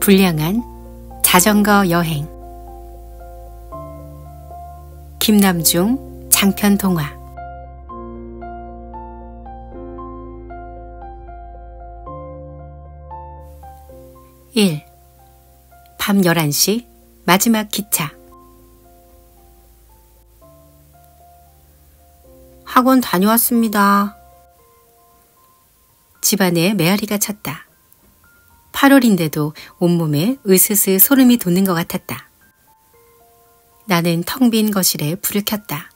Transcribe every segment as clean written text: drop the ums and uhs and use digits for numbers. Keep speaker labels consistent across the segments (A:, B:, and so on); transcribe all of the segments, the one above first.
A: 불량한 자전거 여행. 김남중 장편 동화. (1) 밤 11시 마지막 기차. 학원 다녀왔습니다. 집안에 메아리가 쳤다. 8월인데도 온몸에 으스스 소름이 돋는 것 같았다. 나는 텅 빈 거실에 불을 켰다.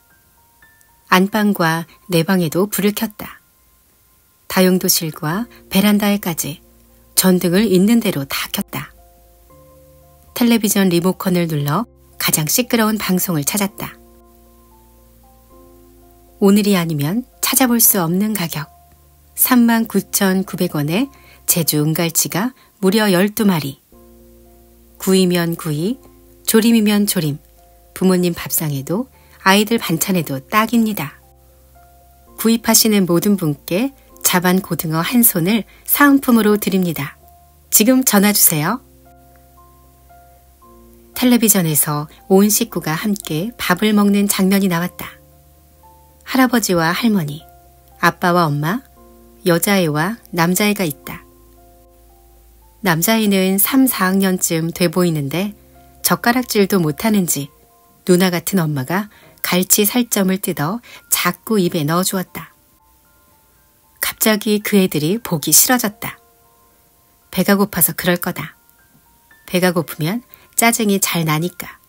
A: 안방과 내 방에도 불을 켰다. 다용도실과 베란다에까지 전등을 있는 대로 다 켰다. 텔레비전 리모컨을 눌러 가장 시끄러운 방송을 찾았다. 오늘이 아니면 찾아볼 수 없는 가격 39,900원에 제주 은갈치가 무려 12마리. 구이면 구이, 조림이면 조림, 부모님 밥상에도 아이들 반찬에도 딱입니다. 구입하시는 모든 분께 자반 고등어 한 손을 사은품으로 드립니다. 지금 전화주세요. 텔레비전에서 온 식구가 함께 밥을 먹는 장면이 나왔다. 할아버지와 할머니, 아빠와 엄마, 여자애와 남자애가 있다. 남자애는 3, 4학년쯤 돼 보이는데 젓가락질도 못하는지 누나 같은 엄마가 갈치 살점을 뜯어 자꾸 입에 넣어주었다. 갑자기 그 애들이 보기 싫어졌다. 배가 고파서 그럴 거다. 배가 고프면 짜증이 잘 나니까.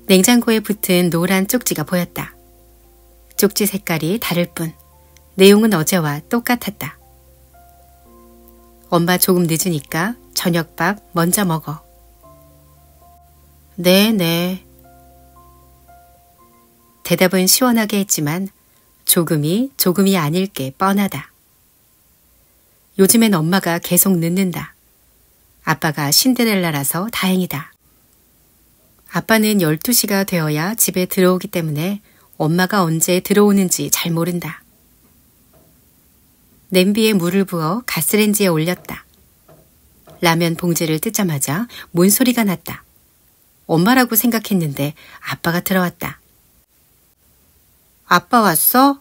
A: 냉장고에 붙은 노란 쪽지가 보였다. 쪽지 색깔이 다를 뿐 내용은 어제와 똑같았다. 엄마 조금 늦으니까 저녁밥 먼저 먹어. 네. 대답은 시원하게 했지만 조금이 아닐 게 뻔하다. 요즘엔 엄마가 계속 늦는다. 아빠가 신데렐라라서 다행이다. 아빠는 12시가 되어야 집에 들어오기 때문에 엄마가 언제 들어오는지 잘 모른다. 냄비에 물을 부어 가스레인지에 올렸다. 라면 봉지를 뜯자마자 문소리가 났다. 엄마라고 생각했는데 아빠가 들어왔다. 아빠 왔어?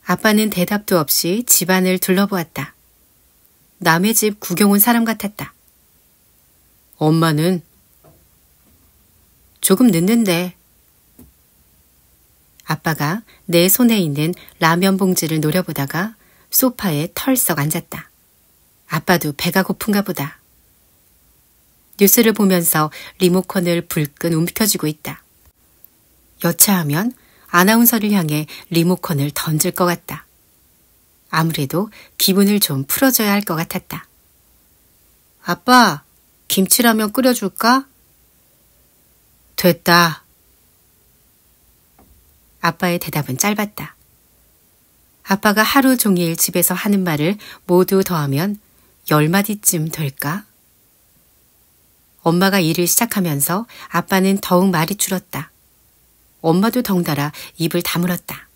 A: 아빠는 대답도 없이 집안을 둘러보았다. 남의 집 구경 온 사람 같았다. 엄마는? 조금 늦는데. 아빠가 내 손에 있는 라면 봉지를 노려보다가 소파에 털썩 앉았다. 아빠도 배가 고픈가 보다. 뉴스를 보면서 리모컨을 불끈 움켜쥐고 있다. 여차하면 아나운서를 향해 리모컨을 던질 것 같다. 아무래도 기분을 좀 풀어줘야 할 것 같았다. 아빠, 김치라면 끓여줄까? 됐다. 아빠의 대답은 짧았다. 아빠가 하루 종일 집에서 하는 말을 모두 더하면 10마디쯤 될까? 엄마가 일을 시작하면서 아빠는 더욱 말이 줄었다. 엄마도 덩달아 입을 다물었다.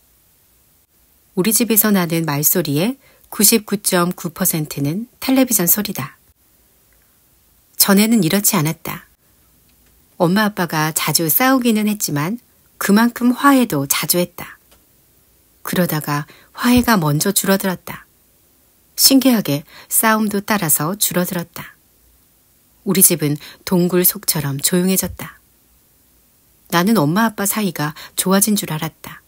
A: 우리 집에서 나는 말소리의 99.9%는 텔레비전 소리다. 전에는 이렇지 않았다. 엄마 아빠가 자주 싸우기는 했지만 그만큼 화해도 자주 했다. 그러다가 화해가 먼저 줄어들었다. 신기하게 싸움도 따라서 줄어들었다. 우리 집은 동굴 속처럼 조용해졌다. 나는 엄마 아빠 사이가 좋아진 줄 알았다.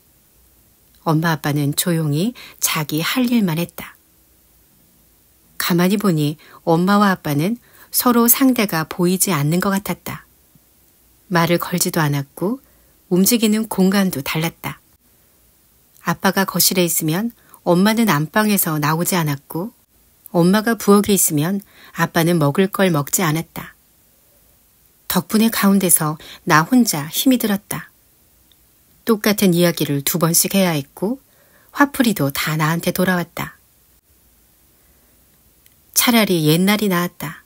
A: 엄마 아빠는 조용히 자기 할 일만 했다. 가만히 보니 엄마와 아빠는 서로 상대가 보이지 않는 것 같았다. 말을 걸지도 않았고 움직이는 공간도 달랐다. 아빠가 거실에 있으면 엄마는 안방에서 나오지 않았고 엄마가 부엌에 있으면 아빠는 먹을 걸 먹지 않았다. 덕분에 가운데서 나 혼자 힘이 들었다. 똑같은 이야기를 2번씩 해야 했고 화풀이도 다 나한테 돌아왔다. 차라리 옛날이 나았다.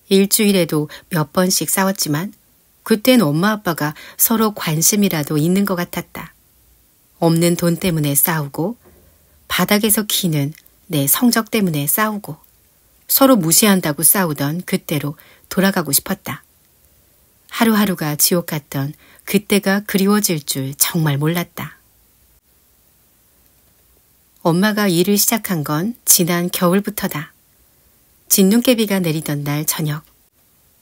A: 일주일에도 몇 번씩 싸웠지만 그땐 엄마 아빠가 서로 관심이라도 있는 것 같았다. 없는 돈 때문에 싸우고 바닥에서 기는 내 성적 때문에 싸우고 서로 무시한다고 싸우던 그때로 돌아가고 싶었다. 하루하루가 지옥 같던 그때가 그리워질 줄 정말 몰랐다. 엄마가 일을 시작한 건 지난 겨울부터다. 진눈깨비가 내리던 날 저녁,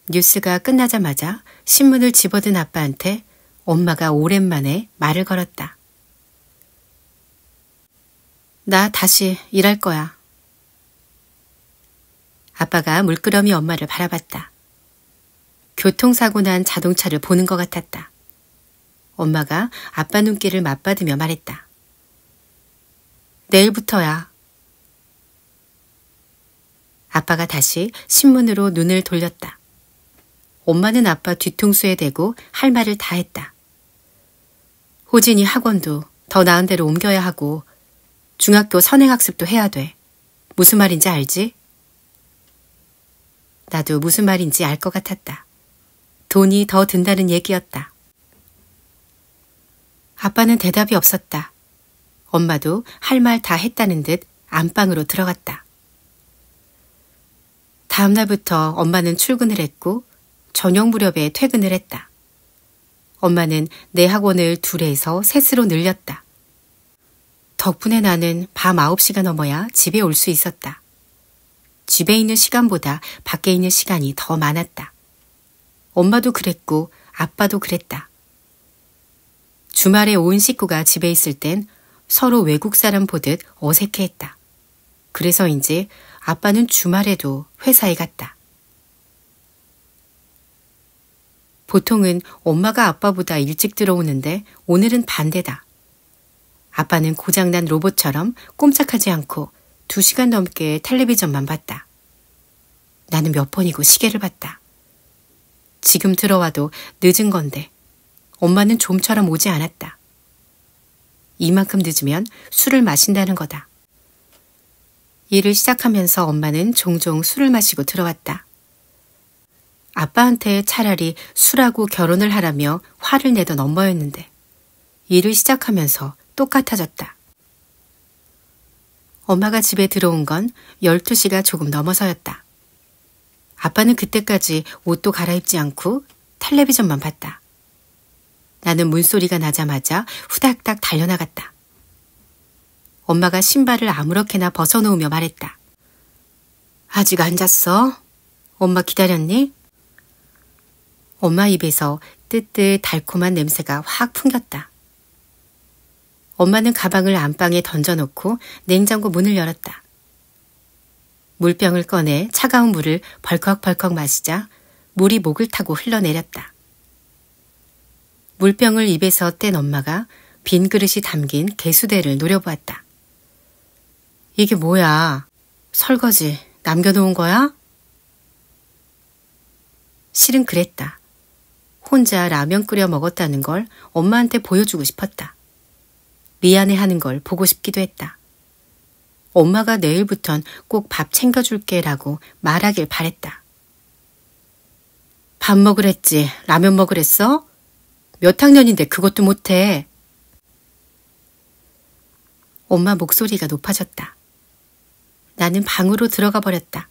A: 뉴스가 끝나자마자 신문을 집어든 아빠한테 엄마가 오랜만에 말을 걸었다. 나 다시 일할 거야. 아빠가 물끄러미 엄마를 바라봤다. 교통사고 난 자동차를 보는 것 같았다. 엄마가 아빠 눈길을 맞받으며 말했다. 내일부터야. 아빠가 다시 신문으로 눈을 돌렸다. 엄마는 아빠 뒤통수에 대고 할 말을 다 했다. 호진이 학원도 더 나은 데로 옮겨야 하고 중학교 선행학습도 해야 돼. 무슨 말인지 알지? 나도 무슨 말인지 알 것 같았다. 돈이 더 든다는 얘기였다. 아빠는 대답이 없었다. 엄마도 할 말 다 했다는 듯 안방으로 들어갔다. 다음 날부터 엄마는 출근을 했고 저녁 무렵에 퇴근을 했다. 엄마는 내 학원을 2에서 3으로 늘렸다. 덕분에 나는 밤 9시가 넘어야 집에 올 수 있었다. 집에 있는 시간보다 밖에 있는 시간이 더 많았다. 엄마도 그랬고 아빠도 그랬다. 주말에 온 식구가 집에 있을 땐 서로 외국 사람 보듯 어색해했다. 그래서인지 아빠는 주말에도 회사에 갔다. 보통은 엄마가 아빠보다 일찍 들어오는데 오늘은 반대다. 아빠는 고장난 로봇처럼 꼼짝하지 않고 2시간 넘게 텔레비전만 봤다. 나는 몇 번이고 시계를 봤다. 지금 들어와도 늦은 건데 엄마는 좀처럼 오지 않았다. 이만큼 늦으면 술을 마신다는 거다. 일을 시작하면서 엄마는 종종 술을 마시고 들어왔다. 아빠한테 차라리 술하고 결혼을 하라며 화를 내던 엄마였는데 일을 시작하면서 똑같아졌다. 엄마가 집에 들어온 건 12시가 조금 넘어서였다. 아빠는 그때까지 옷도 갈아입지 않고 텔레비전만 봤다. 나는 문소리가 나자마자 후닥닥 달려나갔다. 엄마가 신발을 아무렇게나 벗어놓으며 말했다. 아직 안 잤어? 엄마 기다렸니? 엄마 입에서 뜨뜻 달콤한 냄새가 확 풍겼다. 엄마는 가방을 안방에 던져놓고 냉장고 문을 열었다. 물병을 꺼내 차가운 물을 벌컥벌컥 마시자 물이 목을 타고 흘러내렸다. 물병을 입에서 뗀 엄마가 빈 그릇이 담긴 개수대를 노려보았다. 이게 뭐야? 설거지 남겨놓은 거야? 실은 그랬다. 혼자 라면 끓여 먹었다는 걸 엄마한테 보여주고 싶었다. 미안해하는 걸 보고 싶기도 했다. 엄마가 내일부턴 꼭 밥 챙겨줄게라고 말하길 바랬다. 밥 먹으랬지 라면 먹으랬어? 몇 학년인데 그것도 못해. 엄마 목소리가 높아졌다. 나는 방으로 들어가 버렸다.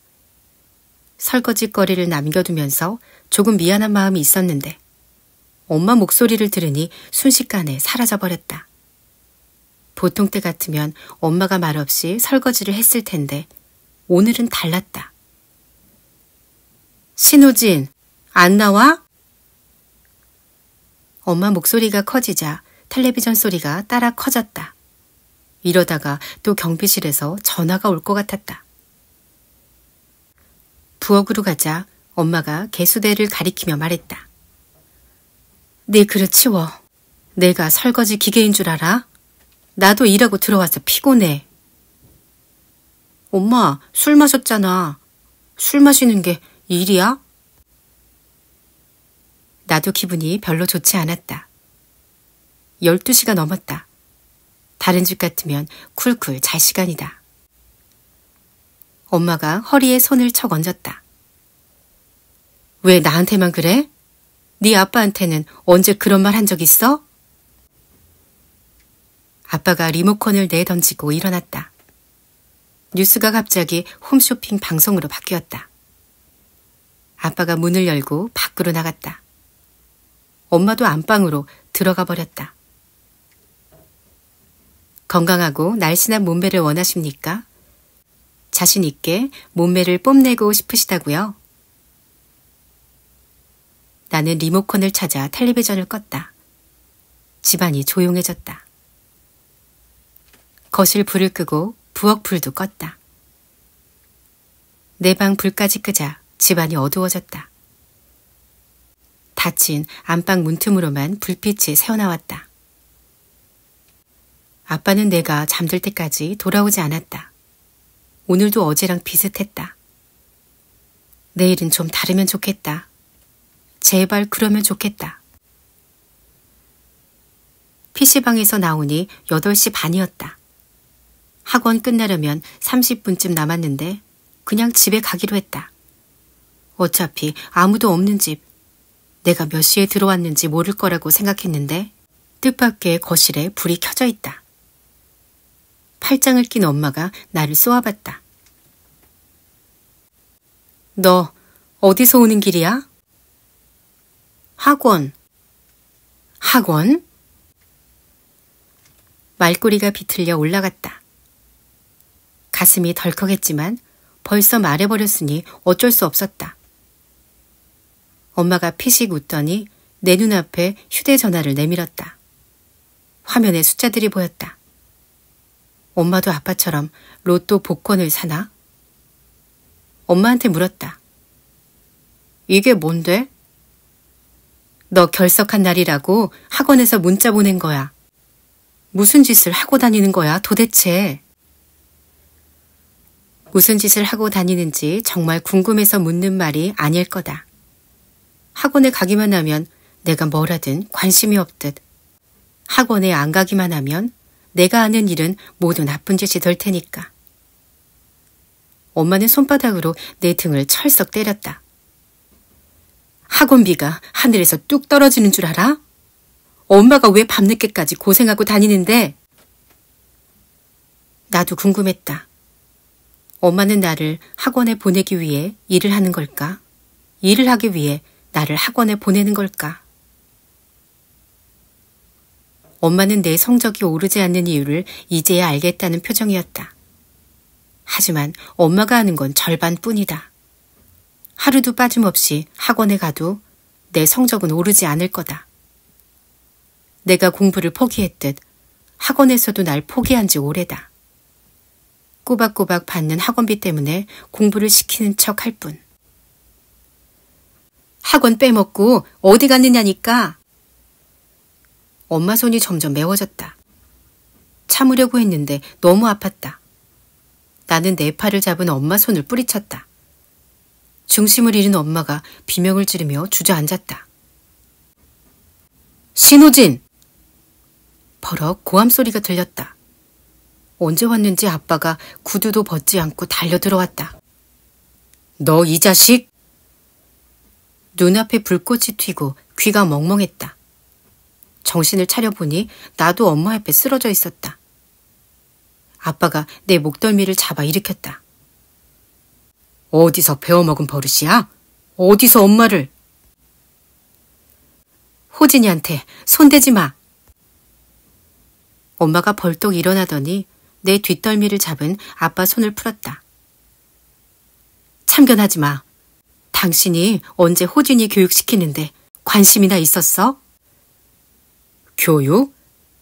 A: 설거지거리를 남겨두면서 조금 미안한 마음이 있었는데 엄마 목소리를 들으니 순식간에 사라져버렸다. 보통 때 같으면 엄마가 말없이 설거지를 했을 텐데 오늘은 달랐다. 신우진, 안 나와? 엄마 목소리가 커지자 텔레비전 소리가 따라 커졌다. 이러다가 또 경비실에서 전화가 올 것 같았다. 부엌으로 가자 엄마가 개수대를 가리키며 말했다. 네 그릇 치워. 내가 설거지 기계인 줄 알아? 나도 일하고 들어와서 피곤해. 엄마, 술 마셨잖아. 술 마시는 게 일이야? 나도 기분이 별로 좋지 않았다. 12시가 넘었다. 다른 집 같으면 쿨쿨 잘 시간이다. 엄마가 허리에 손을 척 얹었다. 왜 나한테만 그래? 네 아빠한테는 언제 그런 말 한 적 있어? 아빠가 리모컨을 내던지고 일어났다. 뉴스가 갑자기 홈쇼핑 방송으로 바뀌었다. 아빠가 문을 열고 밖으로 나갔다. 엄마도 안방으로 들어가 버렸다. 건강하고 날씬한 몸매를 원하십니까? 자신 있게 몸매를 뽐내고 싶으시다고요? 나는 리모컨을 찾아 텔레비전을 껐다. 집안이 조용해졌다. 거실 불을 끄고 부엌 불도 껐다. 내 방 불까지 끄자 집안이 어두워졌다. 닫힌 안방 문틈으로만 불빛이 새어나왔다. 아빠는 내가 잠들 때까지 돌아오지 않았다. 오늘도 어제랑 비슷했다. 내일은 좀 다르면 좋겠다. 제발 그러면 좋겠다. PC방에서 나오니 8시 반이었다. 학원 끝나려면 30분쯤 남았는데 그냥 집에 가기로 했다. 어차피 아무도 없는 집, 내가 몇 시에 들어왔는지 모를 거라고 생각했는데 뜻밖의 거실에 불이 켜져 있다. 팔짱을 낀 엄마가 나를 쏘아봤다. 너 어디서 오는 길이야? 학원. 학원? 말꼬리가 비틀려 올라갔다. 가슴이 덜컥했지만 벌써 말해버렸으니 어쩔 수 없었다. 엄마가 피식 웃더니 내 눈앞에 휴대전화를 내밀었다. 화면에 숫자들이 보였다. 엄마도 아빠처럼 로또 복권을 사나? 엄마한테 물었다. 이게 뭔데? 너 결석한 날이라고 학원에서 문자 보낸 거야. 무슨 짓을 하고 다니는 거야 도대체? 무슨 짓을 하고 다니는지 정말 궁금해서 묻는 말이 아닐 거다. 학원에 가기만 하면 내가 뭘 하든 관심이 없듯 학원에 안 가기만 하면 내가 하는 일은 모두 나쁜 짓이 될 테니까. 엄마는 손바닥으로 내 등을 철썩 때렸다. 학원비가 하늘에서 뚝 떨어지는 줄 알아? 엄마가 왜 밤늦게까지 고생하고 다니는데? 나도 궁금했다. 엄마는 나를 학원에 보내기 위해 일을 하는 걸까? 일을 하기 위해 나를 학원에 보내는 걸까? 엄마는 내 성적이 오르지 않는 이유를 이제야 알겠다는 표정이었다. 하지만 엄마가 하는 건 절반뿐이다. 하루도 빠짐없이 학원에 가도 내 성적은 오르지 않을 거다. 내가 공부를 포기했듯 학원에서도 날 포기한 지 오래다. 꼬박꼬박 받는 학원비 때문에 공부를 시키는 척 할 뿐. 학원 빼먹고 어디 갔느냐니까. 엄마 손이 점점 매워졌다. 참으려고 했는데 너무 아팠다. 나는 내 팔을 잡은 엄마 손을 뿌리쳤다. 중심을 잃은 엄마가 비명을 지르며 주저앉았다. 신호진! 버럭 고함 소리가 들렸다. 언제 왔는지 아빠가 구두도 벗지 않고 달려들어왔다. 너 이 자식! 눈앞에 불꽃이 튀고 귀가 멍멍했다. 정신을 차려보니 나도 엄마 옆에 쓰러져 있었다. 아빠가 내 목덜미를 잡아 일으켰다. 어디서 배워먹은 버릇이야? 어디서 엄마를? 호진이한테 손대지 마. 엄마가 벌떡 일어나더니 내 뒷덜미를 잡은 아빠 손을 풀었다. 참견하지 마. 당신이 언제 호진이 교육시키는데 관심이나 있었어? 교육?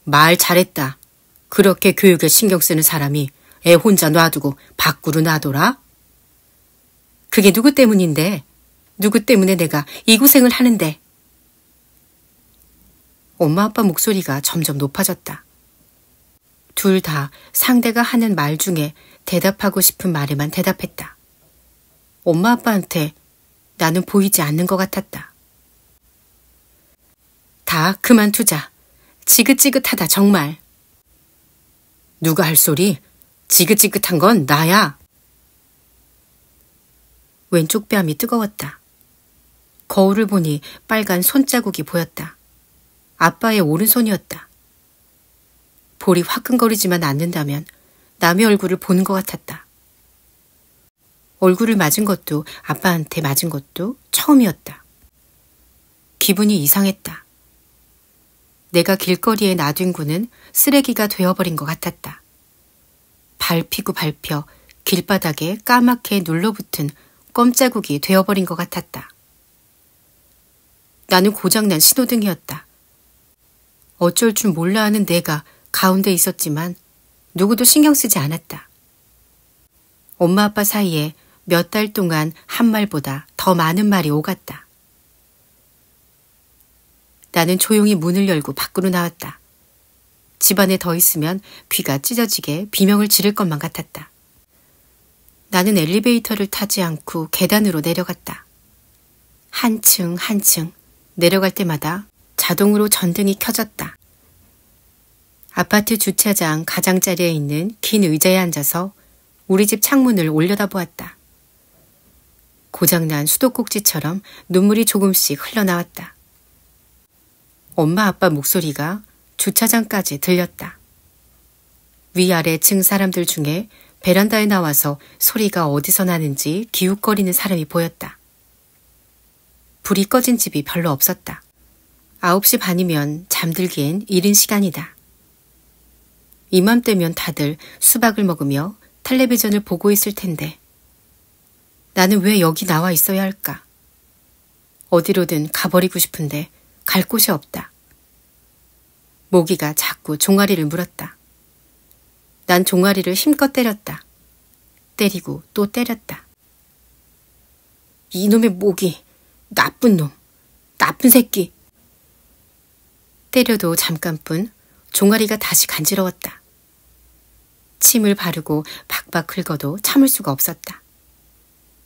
A: 말 잘했다. 그렇게 교육에 신경 쓰는 사람이 애 혼자 놔두고 밖으로 놔둬라? 그게 누구 때문인데? 누구 때문에 내가 이 고생을 하는데? 엄마 아빠 목소리가 점점 높아졌다. 둘 다 상대가 하는 말 중에 대답하고 싶은 말에만 대답했다. 엄마 아빠한테 나는 보이지 않는 것 같았다. 다 그만두자. 지긋지긋하다 정말. 누가 할 소리? 지긋지긋한 건 나야. 왼쪽 뺨이 뜨거웠다. 거울을 보니 빨간 손자국이 보였다. 아빠의 오른손이었다. 볼이 화끈거리지만 않는다면 남의 얼굴을 보는 것 같았다. 얼굴을 맞은 것도 아빠한테 맞은 것도 처음이었다. 기분이 이상했다. 내가 길거리에 놔둔 구는 쓰레기가 되어버린 것 같았다. 밟히고 밟혀 길바닥에 까맣게 눌러붙은 껌자국이 되어버린 것 같았다. 나는 고장난 신호등이었다. 어쩔 줄 몰라 하는 내가 가운데 있었지만 누구도 신경 쓰지 않았다. 엄마 아빠 사이에 몇 달 동안 한 말보다 더 많은 말이 오갔다. 나는 조용히 문을 열고 밖으로 나왔다. 집안에 더 있으면 귀가 찢어지게 비명을 지를 것만 같았다. 나는 엘리베이터를 타지 않고 계단으로 내려갔다. 한층 한층 내려갈 때마다 자동으로 전등이 켜졌다. 아파트 주차장 가장자리에 있는 긴 의자에 앉아서 우리 집 창문을 올려다보았다. 고장난 수도꼭지처럼 눈물이 조금씩 흘러나왔다. 엄마 아빠 목소리가 주차장까지 들렸다. 위아래 층 사람들 중에 베란다에 나와서 소리가 어디서 나는지 기웃거리는 사람이 보였다. 불이 꺼진 집이 별로 없었다. 9시 반이면 잠들기엔 이른 시간이다. 이맘때면 다들 수박을 먹으며 텔레비전을 보고 있을 텐데 나는 왜 여기 나와 있어야 할까? 어디로든 가버리고 싶은데 갈 곳이 없다. 모기가 자꾸 종아리를 물었다. 난 종아리를 힘껏 때렸다. 때리고 또 때렸다. 이놈의 모기, 나쁜 놈, 나쁜 새끼. 때려도 잠깐뿐 종아리가 다시 간지러웠다. 침을 바르고 박박 긁어도 참을 수가 없었다.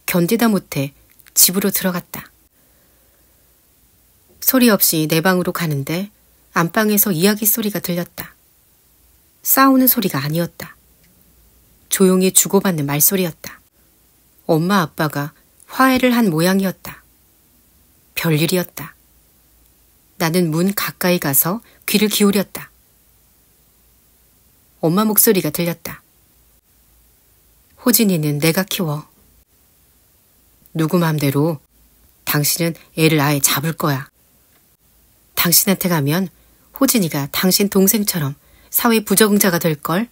A: 견디다 못해 집으로 들어갔다. 소리 없이 내 방으로 가는데 안방에서 이야기 소리가 들렸다. 싸우는 소리가 아니었다. 조용히 주고받는 말소리였다. 엄마 아빠가 화해를 한 모양이었다. 별일이었다. 나는 문 가까이 가서 귀를 기울였다. 엄마 목소리가 들렸다. 호진이는 내가 키워. 누구 맘대로 당신은 애를 아예 잡을 거야. 당신한테 가면 호진이가 당신 동생처럼 사회 부적응자가 될걸?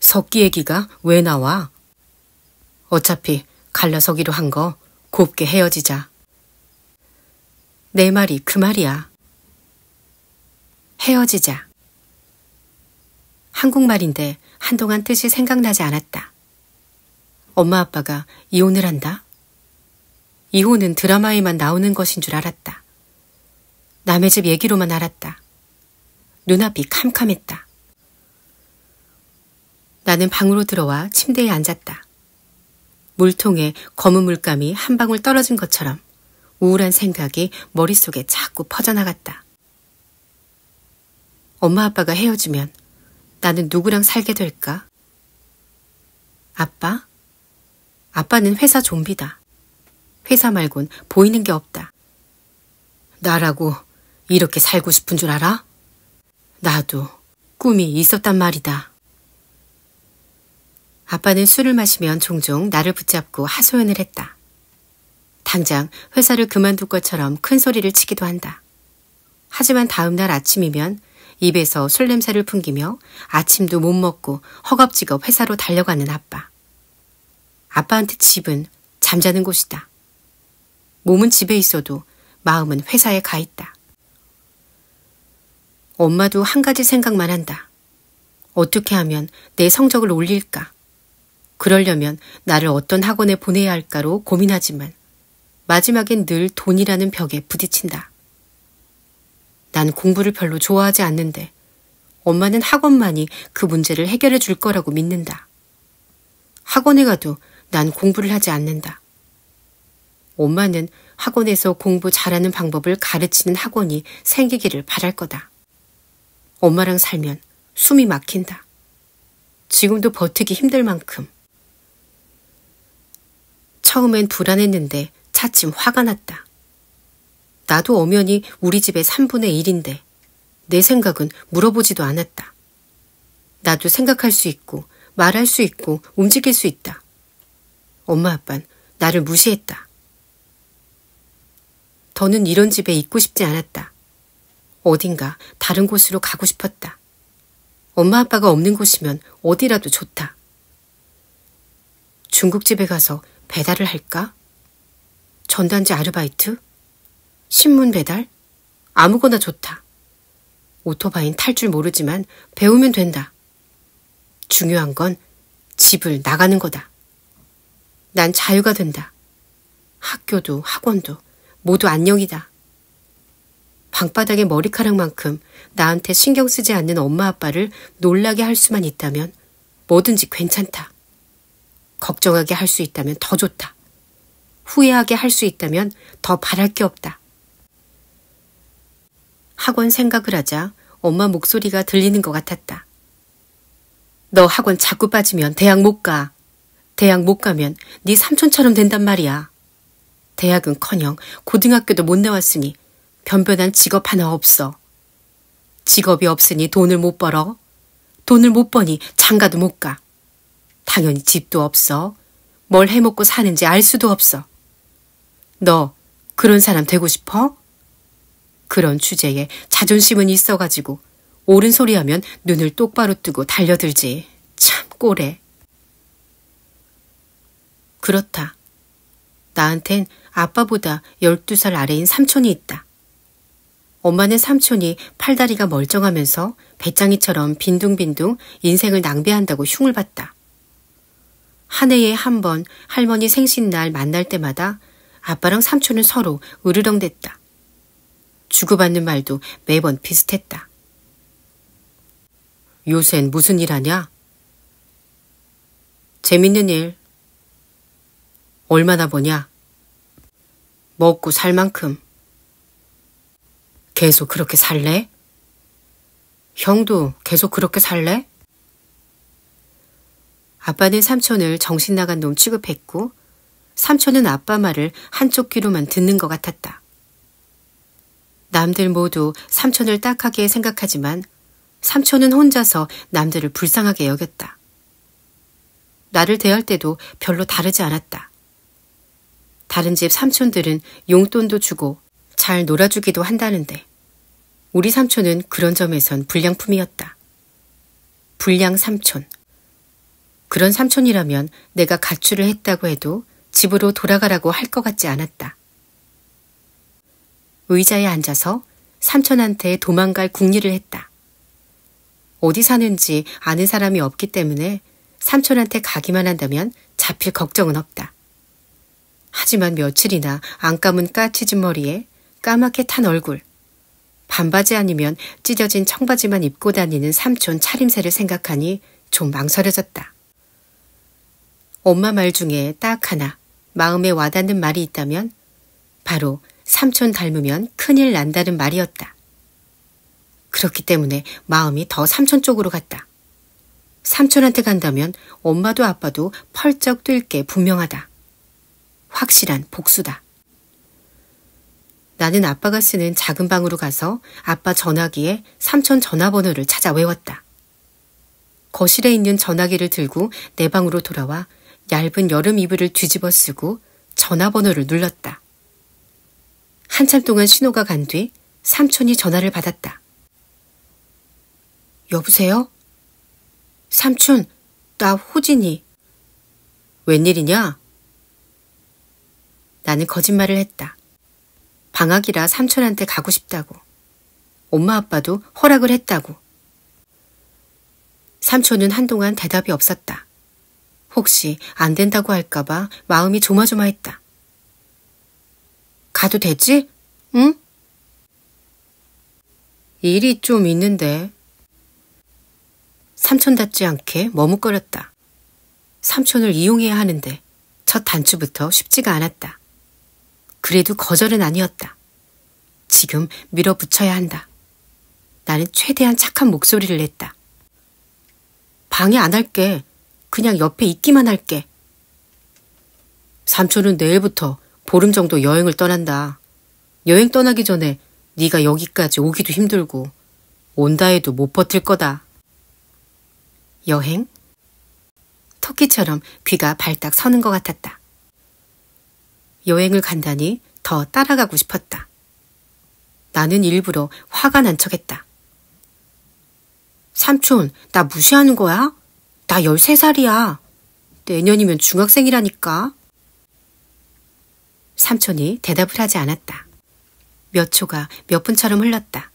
A: 석기 얘기가 왜 나와? 어차피 갈라서기로 한 거 곱게 헤어지자. 내 말이 그 말이야. 헤어지자. 한국말인데 한동안 뜻이 생각나지 않았다. 엄마 아빠가 이혼을 한다? 이혼은 드라마에만 나오는 것인 줄 알았다. 남의 집 얘기로만 알았다. 눈앞이 캄캄했다. 나는 방으로 들어와 침대에 앉았다. 물통에 검은 물감이 한 방울 떨어진 것처럼 우울한 생각이 머릿속에 자꾸 퍼져나갔다. 엄마 아빠가 헤어지면 나는 누구랑 살게 될까? 아빠? 아빠는 회사 좀비다. 회사 말곤 보이는 게 없다. 나라고 이렇게 살고 싶은 줄 알아? 나도 꿈이 있었단 말이다. 아빠는 술을 마시면 종종 나를 붙잡고 하소연을 했다. 당장 회사를 그만둘 것처럼 큰 소리를 치기도 한다. 하지만 다음 날 아침이면 입에서 술 냄새를 풍기며 아침도 못 먹고 허겁지겁 회사로 달려가는 아빠. 아빠한테 집은 잠자는 곳이다. 몸은 집에 있어도 마음은 회사에 가 있다. 엄마도 한 가지 생각만 한다. 어떻게 하면 내 성적을 올릴까? 그러려면 나를 어떤 학원에 보내야 할까로 고민하지만 마지막엔 늘 돈이라는 벽에 부딪힌다. 난 공부를 별로 좋아하지 않는데 엄마는 학원만이 그 문제를 해결해 줄 거라고 믿는다. 학원에 가도 난 공부를 하지 않는다. 엄마는 학원에서 공부 잘하는 방법을 가르치는 학원이 생기기를 바랄 거다. 엄마랑 살면 숨이 막힌다. 지금도 버티기 힘들 만큼. 처음엔 불안했는데 차츰 화가 났다. 나도 엄연히 우리 집의 3분의 1인데 내 생각은 물어보지도 않았다. 나도 생각할 수 있고 말할 수 있고 움직일 수 있다. 엄마 아빤 나를 무시했다. 더는 이런 집에 있고 싶지 않았다. 어딘가 다른 곳으로 가고 싶었다. 엄마 아빠가 없는 곳이면 어디라도 좋다. 중국집에 가서 배달을 할까? 전단지 아르바이트? 신문 배달? 아무거나 좋다. 오토바이는 탈 줄 모르지만 배우면 된다. 중요한 건 집을 나가는 거다. 난 자유가 된다. 학교도 학원도 모두 안녕이다. 방바닥의 머리카락만큼 나한테 신경 쓰지 않는 엄마 아빠를 놀라게 할 수만 있다면 뭐든지 괜찮다. 걱정하게 할 수 있다면 더 좋다. 후회하게 할 수 있다면 더 바랄 게 없다. 학원 생각을 하자 엄마 목소리가 들리는 것 같았다. 너 학원 자꾸 빠지면 대학 못 가. 대학 못 가면 네 삼촌처럼 된단 말이야. 대학은커녕 고등학교도 못 나왔으니 변변한 직업 하나 없어. 직업이 없으니 돈을 못 벌어. 돈을 못 버니 장가도 못 가. 당연히 집도 없어. 뭘 해먹고 사는지 알 수도 없어. 너 그런 사람 되고 싶어? 그런 주제에 자존심은 있어가지고 옳은 소리 하면 눈을 똑바로 뜨고 달려들지. 참 꼴해. 그렇다. 나한텐 아빠보다 12살 아래인 삼촌이 있다. 엄마는 삼촌이 팔다리가 멀쩡하면서 배짱이처럼 빈둥빈둥 인생을 낭비한다고 흉을 봤다. 한 해에 한 번 할머니 생신날 만날 때마다 아빠랑 삼촌은 서로 으르렁댔다. 주고받는 말도 매번 비슷했다. 요샌 무슨 일 하냐? 재밌는 일. 얼마나 버냐? 먹고 살 만큼. 계속 그렇게 살래? 형도 계속 그렇게 살래? 아빠는 삼촌을 정신 나간 놈 취급했고 삼촌은 아빠 말을 한쪽 귀로만 듣는 것 같았다. 남들 모두 삼촌을 딱하게 생각하지만 삼촌은 혼자서 남들을 불쌍하게 여겼다. 나를 대할 때도 별로 다르지 않았다. 다른 집 삼촌들은 용돈도 주고 잘 놀아주기도 한다는데 우리 삼촌은 그런 점에선 불량품이었다. 불량 삼촌. 그런 삼촌이라면 내가 가출을 했다고 해도 집으로 돌아가라고 할 것 같지 않았다. 의자에 앉아서 삼촌한테 도망갈 궁리를 했다. 어디 사는지 아는 사람이 없기 때문에 삼촌한테 가기만 한다면 잡힐 걱정은 없다. 하지만 며칠이나 안 감은 까치진 머리에 까맣게 탄 얼굴, 반바지 아니면 찢어진 청바지만 입고 다니는 삼촌 차림새를 생각하니 좀 망설여졌다. 엄마 말 중에 딱 하나 마음에 와닿는 말이 있다면 바로 삼촌 닮으면 큰일 난다는 말이었다. 그렇기 때문에 마음이 더 삼촌 쪽으로 갔다. 삼촌한테 간다면 엄마도 아빠도 펄쩍 뛸 게 분명하다. 확실한 복수다. 나는 아빠가 쓰는 작은 방으로 가서 아빠 전화기에 삼촌 전화번호를 찾아 외웠다. 거실에 있는 전화기를 들고 내 방으로 돌아와 얇은 여름 이불을 뒤집어 쓰고 전화번호를 눌렀다. 한참 동안 신호가 간 뒤 삼촌이 전화를 받았다. 여보세요? 삼촌, 나 호진이. 웬일이냐? 나는 거짓말을 했다. 방학이라 삼촌한테 가고 싶다고. 엄마 아빠도 허락을 했다고. 삼촌은 한동안 대답이 없었다. 혹시 안 된다고 할까봐 마음이 조마조마했다. 가도 되지? 응? 일이 좀 있는데. 삼촌답지 않게 머뭇거렸다. 삼촌을 이용해야 하는데 첫 단추부터 쉽지가 않았다. 그래도 거절은 아니었다. 지금 밀어붙여야 한다. 나는 최대한 착한 목소리를 냈다. 방해 안 할게. 그냥 옆에 있기만 할게. 삼촌은 내일부터 보름 정도 여행을 떠난다. 여행 떠나기 전에 네가 여기까지 오기도 힘들고 온다 해도 못 버틸 거다. 여행? 토끼처럼 귀가 발딱 서는 것 같았다. 여행을 간다니 더 따라가고 싶었다. 나는 일부러 화가 난 척했다. 삼촌, 나 무시하는 거야? 나 13살이야. 내년이면 중학생이라니까. 삼촌이 대답을 하지 않았다. 몇 초가 몇 분처럼 흘렀다.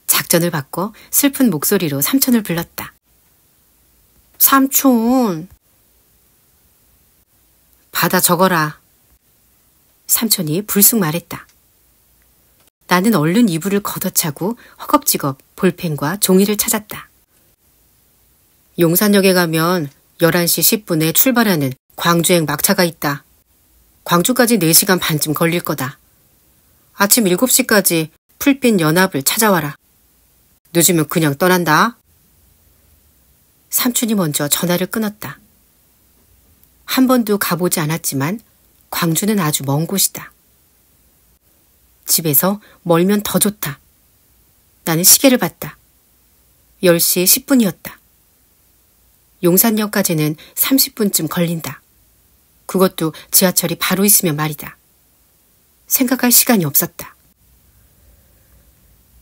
A: 작전을 바꿔 슬픈 목소리로 삼촌을 불렀다. 삼촌. 받아 적어라. 삼촌이 불쑥 말했다. 나는 얼른 이불을 걷어차고 허겁지겁 볼펜과 종이를 찾았다. 용산역에 가면 11시 10분에 출발하는 광주행 막차가 있다. 광주까지 4시간 반쯤 걸릴 거다. 아침 7시까지 풀빛 연합을 찾아와라. 늦으면 그냥 떠난다. 삼촌이 먼저 전화를 끊었다. 한 번도 가보지 않았지만 광주는 아주 먼 곳이다. 집에서 멀면 더 좋다. 나는 시계를 봤다. 10시 10분이었다. 용산역까지는 30분쯤 걸린다. 그것도 지하철이 바로 있으면 말이다. 생각할 시간이 없었다.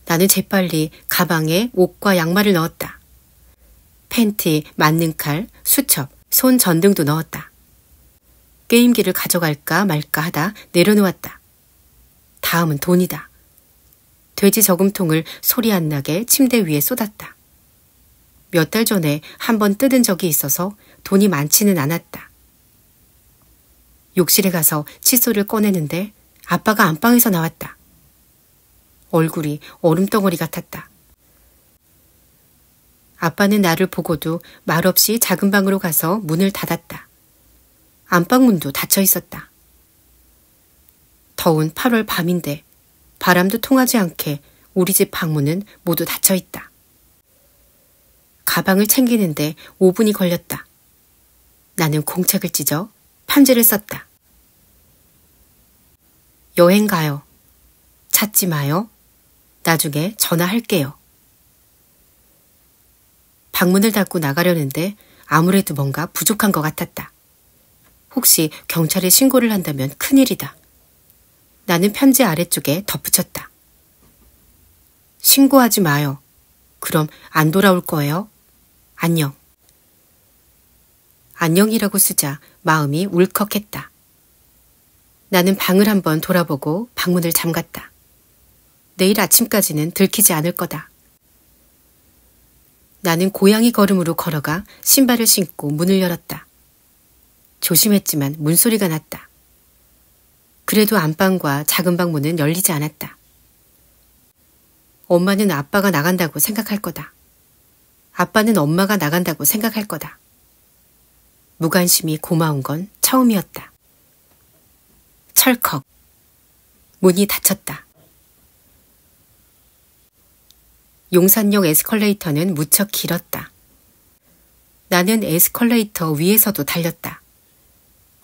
A: 나는 재빨리 가방에 옷과 양말을 넣었다. 팬티, 맞는칼, 수첩, 손 전등도 넣었다. 게임기를 가져갈까 말까 하다 내려놓았다. 다음은 돈이다. 돼지 저금통을 소리 안 나게 침대 위에 쏟았다. 몇 달 전에 한 번 뜯은 적이 있어서 돈이 많지는 않았다. 욕실에 가서 칫솔을 꺼내는데 아빠가 안방에서 나왔다. 얼굴이 얼음덩어리 같았다. 아빠는 나를 보고도 말없이 작은 방으로 가서 문을 닫았다. 안방 문도 닫혀 있었다. 더운 8월 밤인데 바람도 통하지 않게 우리 집 방문은 모두 닫혀 있다. 가방을 챙기는데 5분이 걸렸다. 나는 공책을 찢어 편지를 썼다. 여행 가요. 찾지 마요. 나중에 전화할게요. 방문을 닫고 나가려는데 아무래도 뭔가 부족한 것 같았다. 혹시 경찰에 신고를 한다면 큰일이다. 나는 편지 아래쪽에 덧붙였다. 신고하지 마요. 그럼 안 돌아올 거예요. 안녕. 안녕이라고 쓰자 마음이 울컥했다. 나는 방을 한번 돌아보고 방문을 잠갔다. 내일 아침까지는 들키지 않을 거다. 나는 고양이 걸음으로 걸어가 신발을 신고 문을 열었다. 조심했지만 문소리가 났다. 그래도 안방과 작은 방 문은 열리지 않았다. 엄마는 아빠가 나간다고 생각할 거다. 아빠는 엄마가 나간다고 생각할 거다. 무관심이 고마운 건 처음이었다. 철컥. 문이 닫혔다. 용산역 에스컬레이터는 무척 길었다. 나는 에스컬레이터 위에서도 달렸다.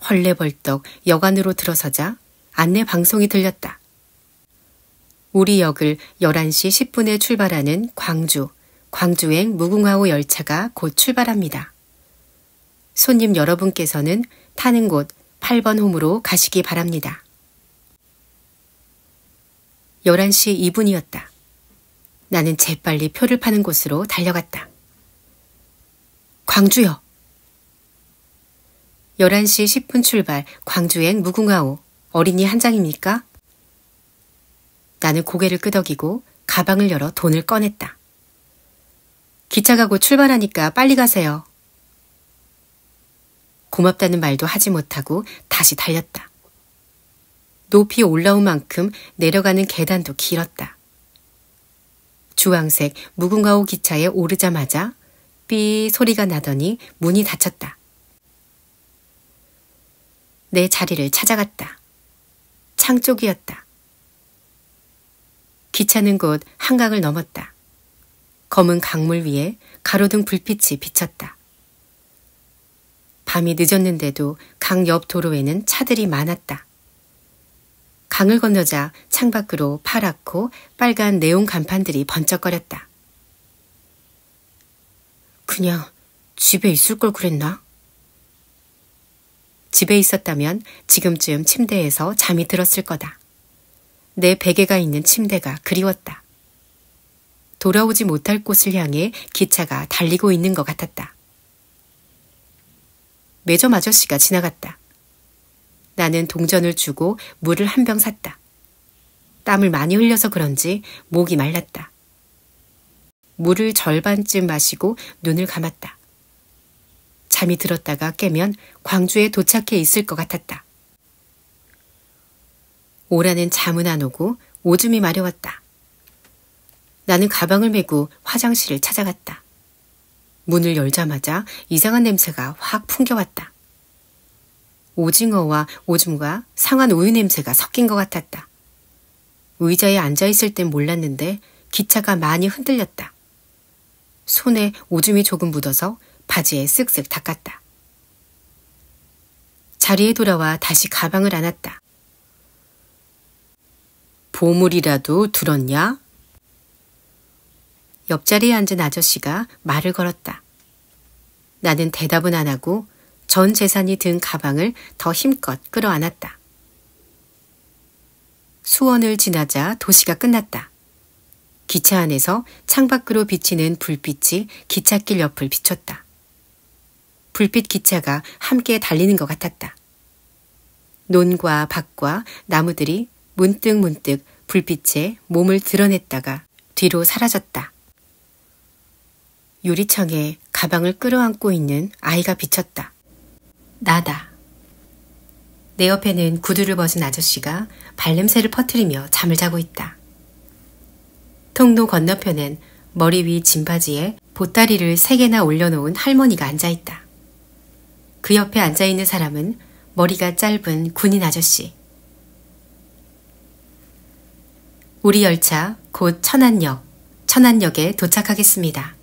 A: 헐레벌떡 역 안으로 들어서자 안내 방송이 들렸다. 우리 역을 11시 10분에 출발하는 광주행 무궁화호 열차가 곧 출발합니다. 손님 여러분께서는 타는 곳 8번 홈으로 가시기 바랍니다. 11시 2분이었다. 나는 재빨리 표를 파는 곳으로 달려갔다. 광주요. 11시 10분 출발 광주행 무궁화호 어린이 한 장입니까? 나는 고개를 끄덕이고 가방을 열어 돈을 꺼냈다. 기차가 곧 출발하니까 빨리 가세요. 고맙다는 말도 하지 못하고 다시 달렸다. 높이 올라온 만큼 내려가는 계단도 길었다. 주황색 무궁화호 기차에 오르자마자 삐 소리가 나더니 문이 닫혔다. 내 자리를 찾아갔다. 창 쪽이었다. 기차는 곧 한강을 넘었다. 검은 강물 위에 가로등 불빛이 비쳤다. 밤이 늦었는데도 강 옆 도로에는 차들이 많았다. 강을 건너자 창밖으로 파랗고 빨간 네온 간판들이 번쩍거렸다. 그냥 집에 있을 걸 그랬나? 집에 있었다면 지금쯤 침대에서 잠이 들었을 거다. 내 베개가 있는 침대가 그리웠다. 돌아오지 못할 곳을 향해 기차가 달리고 있는 것 같았다. 매점 아저씨가 지나갔다. 나는 동전을 주고 물을 한 병 샀다. 땀을 많이 흘려서 그런지 목이 말랐다. 물을 절반쯤 마시고 눈을 감았다. 잠이 들었다가 깨면 광주에 도착해 있을 것 같았다. 오라는 잠은 안 오고 오줌이 마려웠다. 나는 가방을 메고 화장실을 찾아갔다. 문을 열자마자 이상한 냄새가 확 풍겨왔다. 오징어와 오줌과 상한 우유 냄새가 섞인 것 같았다. 의자에 앉아있을 땐 몰랐는데 기차가 많이 흔들렸다. 손에 오줌이 조금 묻어서 바지에 쓱쓱 닦았다. 자리에 돌아와 다시 가방을 안았다. 보물이라도 들었냐? 옆자리에 앉은 아저씨가 말을 걸었다. 나는 대답은 안 하고 전 재산이 든 가방을 더 힘껏 끌어안았다. 수원을 지나자 도시가 끝났다. 기차 안에서 창밖으로 비치는 불빛이 기찻길 옆을 비췄다. 불빛 기차가 함께 달리는 것 같았다. 논과 밭과 나무들이 문득문득 불빛에 몸을 드러냈다가 뒤로 사라졌다. 유리창에 가방을 끌어안고 있는 아이가 비쳤다. 나다. 내 옆에는 구두를 벗은 아저씨가 발냄새를 퍼뜨리며 잠을 자고 있다. 통로 건너편엔 머리 위 진바지에 보따리를 3개나 올려놓은 할머니가 앉아있다. 그 옆에 앉아있는 사람은 머리가 짧은 군인 아저씨. 우리 열차 곧 천안역에 도착하겠습니다.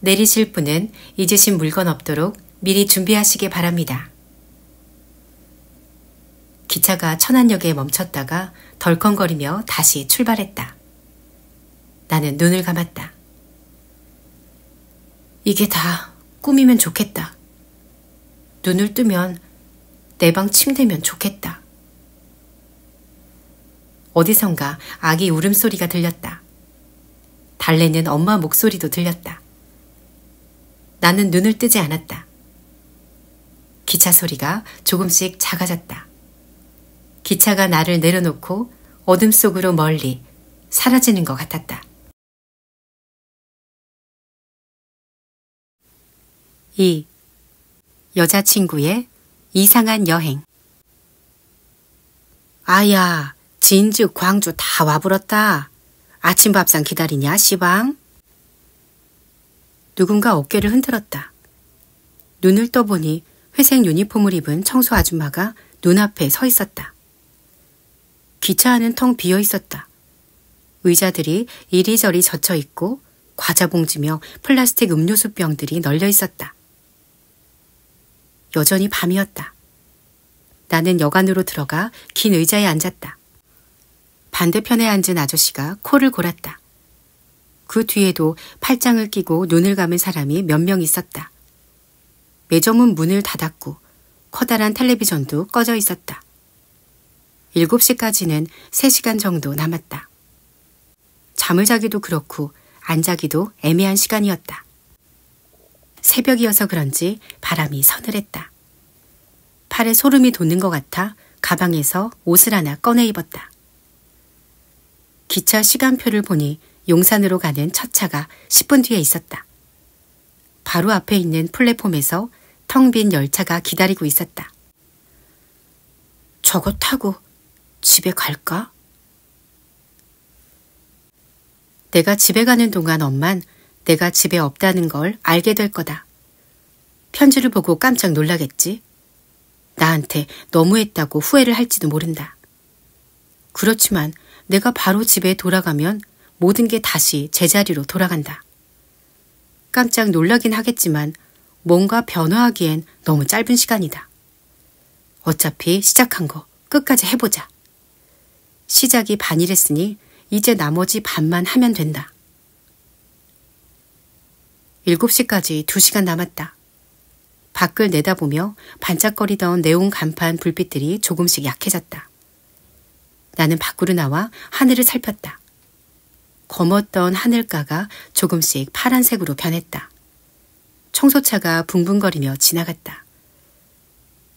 A: 내리실 분은 잊으신 물건 없도록 미리 준비하시기 바랍니다. 기차가 천안역에 멈췄다가 덜컹거리며 다시 출발했다. 나는 눈을 감았다. 이게 다 꿈이면 좋겠다. 눈을 뜨면 내 방 침대면 좋겠다. 어디선가 아기 울음소리가 들렸다. 달래는 엄마 목소리도 들렸다. 나는 눈을 뜨지 않았다. 기차 소리가 조금씩 작아졌다. 기차가 나를 내려놓고 어둠 속으로 멀리 사라지는 것 같았다. 2. 여자친구의 이상한 여행. 아야, 진즉 광주 다 와버렸다. 아침 밥상 기다리냐, 시방? 누군가 어깨를 흔들었다. 눈을 떠보니 회색 유니폼을 입은 청소 아줌마가 눈앞에 서 있었다. 기차 안은 텅 비어 있었다. 의자들이 이리저리 젖혀 있고 과자 봉지며 플라스틱 음료수 병들이 널려 있었다. 여전히 밤이었다. 나는 여관으로 들어가 긴 의자에 앉았다. 반대편에 앉은 아저씨가 코를 골았다. 그 뒤에도 팔짱을 끼고 눈을 감은 사람이 몇 명 있었다. 매점은 문을 닫았고 커다란 텔레비전도 꺼져 있었다. 7시까지는 3시간 정도 남았다. 잠을 자기도 그렇고 안 자기도 애매한 시간이었다. 새벽이어서 그런지 바람이 서늘했다. 팔에 소름이 돋는 것 같아 가방에서 옷을 하나 꺼내 입었다. 기차 시간표를 보니 용산으로 가는 첫 차가 10분 뒤에 있었다. 바로 앞에 있는 플랫폼에서 텅 빈 열차가 기다리고 있었다. 저거 타고 집에 갈까? 내가 집에 가는 동안 엄만 내가 집에 없다는 걸 알게 될 거다. 편지를 보고 깜짝 놀라겠지. 나한테 너무했다고 후회를 할지도 모른다. 그렇지만 내가 바로 집에 돌아가면 모든 게 다시 제자리로 돌아간다. 깜짝 놀라긴 하겠지만 뭔가 변화하기엔 너무 짧은 시간이다. 어차피 시작한 거 끝까지 해보자. 시작이 반이랬으니 이제 나머지 반만 하면 된다. 7시까지 2시간 남았다. 밖을 내다보며 반짝거리던 네온 간판 불빛들이 조금씩 약해졌다. 나는 밖으로 나와 하늘을 살폈다. 검었던 하늘가가 조금씩 파란색으로 변했다. 청소차가 붕붕거리며 지나갔다.